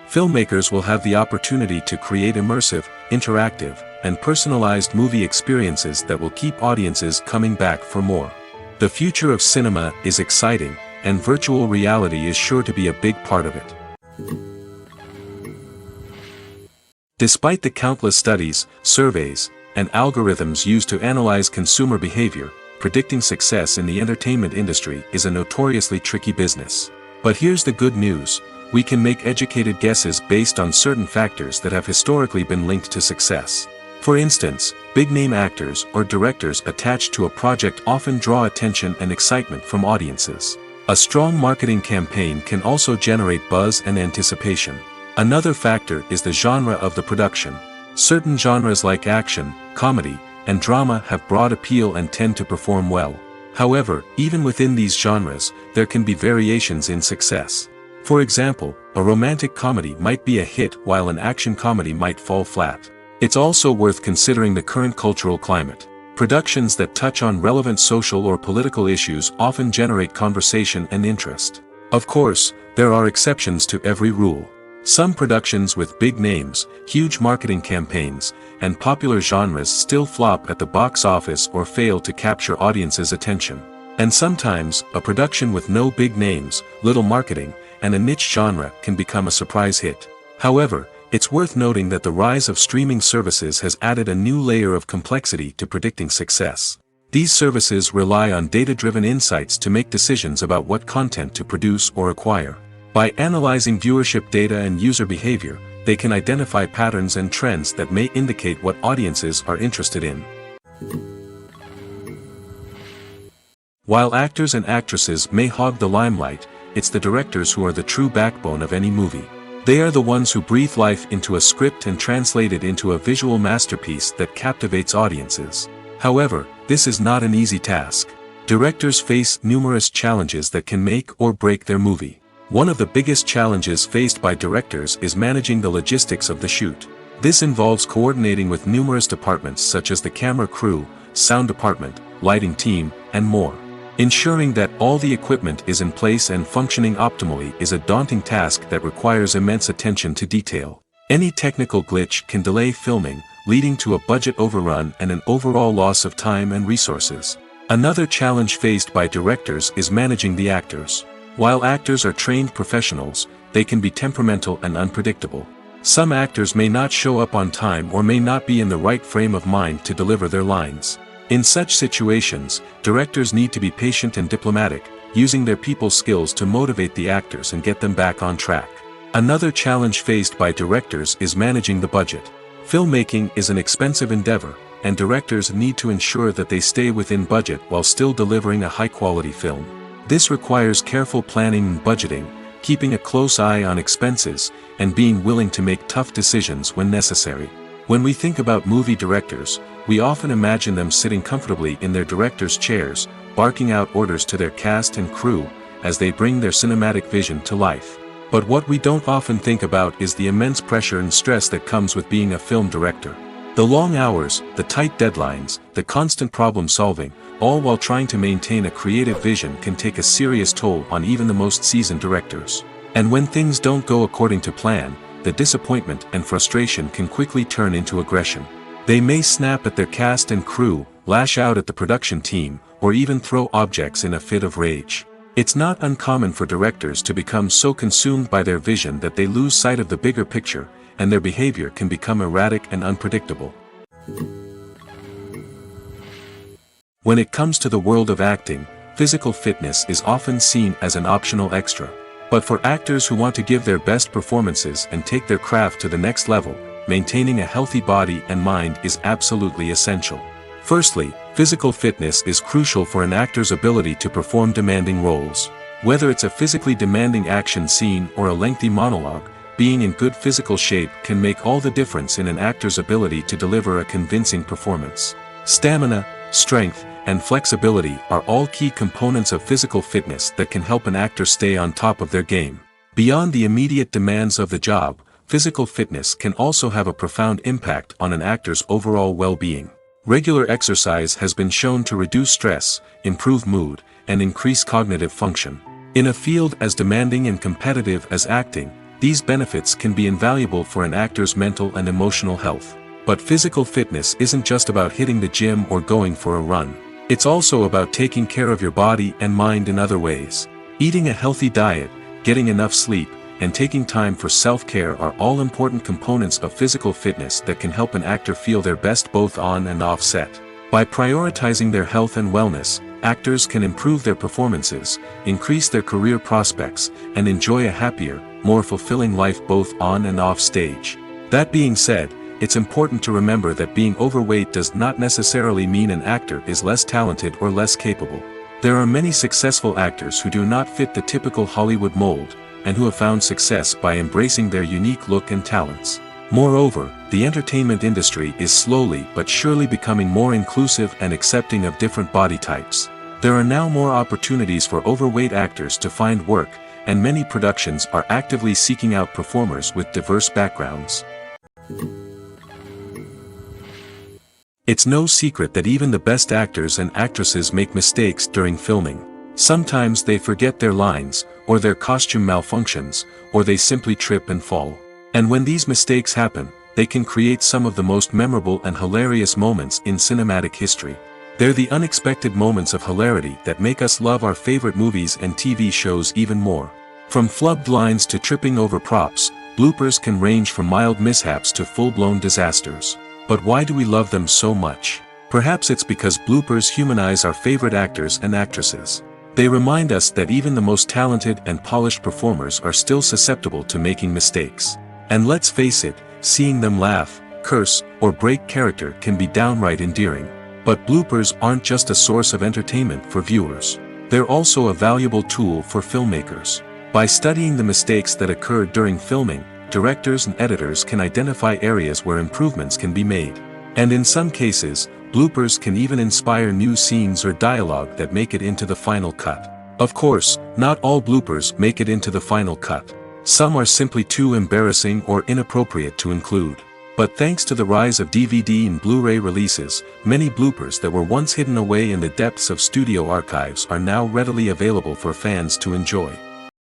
Filmmakers will have the opportunity to create immersive, interactive, and personalized movie experiences that will keep audiences coming back for more. The future of cinema is exciting, and virtual reality is sure to be a big part of it. Despite the countless studies, surveys, and algorithms used to analyze consumer behavior, predicting success in the entertainment industry is a notoriously tricky business. But here's the good news: we can make educated guesses based on certain factors that have historically been linked to success. For instance, big-name actors or directors attached to a project often draw attention and excitement from audiences. A strong marketing campaign can also generate buzz and anticipation. Another factor is the genre of the production. Certain genres like action, comedy, and drama have broad appeal and tend to perform well. However, even within these genres, there can be variations in success. For example, a romantic comedy might be a hit while an action comedy might fall flat. It's also worth considering the current cultural climate. Productions that touch on relevant social or political issues often generate conversation and interest. Of course, there are exceptions to every rule. Some productions with big names, huge marketing campaigns, and popular genres still flop at the box office or fail to capture audiences' attention. And sometimes, a production with no big names, little marketing, and a niche genre can become a surprise hit. However, it's worth noting that the rise of streaming services has added a new layer of complexity to predicting success. These services rely on data-driven insights to make decisions about what content to produce or acquire. By analyzing viewership data and user behavior, they can identify patterns and trends that may indicate what audiences are interested in. While actors and actresses may hog the limelight, it's the directors who are the true backbone of any movie. They are the ones who breathe life into a script and translate it into a visual masterpiece that captivates audiences. However, this is not an easy task. Directors face numerous challenges that can make or break their movie. One of the biggest challenges faced by directors is managing the logistics of the shoot. This involves coordinating with numerous departments such as the camera crew, sound department, lighting team, and more. Ensuring that all the equipment is in place and functioning optimally is a daunting task that requires immense attention to detail. Any technical glitch can delay filming, leading to a budget overrun and an overall loss of time and resources. Another challenge faced by directors is managing the actors. While actors are trained professionals, they can be temperamental and unpredictable. Some actors may not show up on time or may not be in the right frame of mind to deliver their lines. In such situations, directors need to be patient and diplomatic, using their people skills to motivate the actors and get them back on track. Another challenge faced by directors is managing the budget. Filmmaking is an expensive endeavor, and directors need to ensure that they stay within budget while still delivering a high-quality film. This requires careful planning and budgeting, keeping a close eye on expenses, and being willing to make tough decisions when necessary. When we think about movie directors, we often imagine them sitting comfortably in their director's chairs, barking out orders to their cast and crew, as they bring their cinematic vision to life. But what we don't often think about is the immense pressure and stress that comes with being a film director. The long hours, the tight deadlines, the constant problem solving, all while trying to maintain a creative vision can take a serious toll on even the most seasoned directors. And when things don't go according to plan, the disappointment and frustration can quickly turn into aggression. They may snap at their cast and crew, lash out at the production team, or even throw objects in a fit of rage. It's not uncommon for directors to become so consumed by their vision that they lose sight of the bigger picture, and their behavior can become erratic and unpredictable. When it comes to the world of acting, physical fitness is often seen as an optional extra. But for actors who want to give their best performances and take their craft to the next level, maintaining a healthy body and mind is absolutely essential. Firstly, physical fitness is crucial for an actor's ability to perform demanding roles. Whether it's a physically demanding action scene or a lengthy monologue, being in good physical shape can make all the difference in an actor's ability to deliver a convincing performance. Stamina, strength, and flexibility are all key components of physical fitness that can help an actor stay on top of their game. Beyond the immediate demands of the job, physical fitness can also have a profound impact on an actor's overall well-being. Regular exercise has been shown to reduce stress, improve mood, and increase cognitive function. In a field as demanding and competitive as acting, these benefits can be invaluable for an actor's mental and emotional health. But physical fitness isn't just about hitting the gym or going for a run. It's also about taking care of your body and mind in other ways. Eating a healthy diet, getting enough sleep, and taking time for self-care are all important components of physical fitness that can help an actor feel their best both on and off set. By prioritizing their health and wellness, actors can improve their performances, increase their career prospects, and enjoy a happier, more fulfilling life both on and off stage. That being said, it's important to remember that being overweight does not necessarily mean an actor is less talented or less capable. There are many successful actors who do not fit the typical Hollywood mold, and who have found success by embracing their unique look and talents. Moreover, the entertainment industry is slowly but surely becoming more inclusive and accepting of different body types. There are now more opportunities for overweight actors to find work, and many productions are actively seeking out performers with diverse backgrounds. It's no secret that even the best actors and actresses make mistakes during filming. Sometimes they forget their lines, or their costume malfunctions, or they simply trip and fall. And when these mistakes happen, they can create some of the most memorable and hilarious moments in cinematic history. They're the unexpected moments of hilarity that make us love our favorite movies and TV shows even more. From flubbed lines to tripping over props, bloopers can range from mild mishaps to full-blown disasters. But why do we love them so much? Perhaps it's because bloopers humanize our favorite actors and actresses. They remind us that even the most talented and polished performers are still susceptible to making mistakes. And let's face it, seeing them laugh, curse, or break character can be downright endearing. But bloopers aren't just a source of entertainment for viewers. They're also a valuable tool for filmmakers. By studying the mistakes that occurred during filming, directors and editors can identify areas where improvements can be made. And in some cases, bloopers can even inspire new scenes or dialogue that make it into the final cut. Of course, not all bloopers make it into the final cut. Some are simply too embarrassing or inappropriate to include. But thanks to the rise of DVD and Blu-ray releases, many bloopers that were once hidden away in the depths of studio archives are now readily available for fans to enjoy.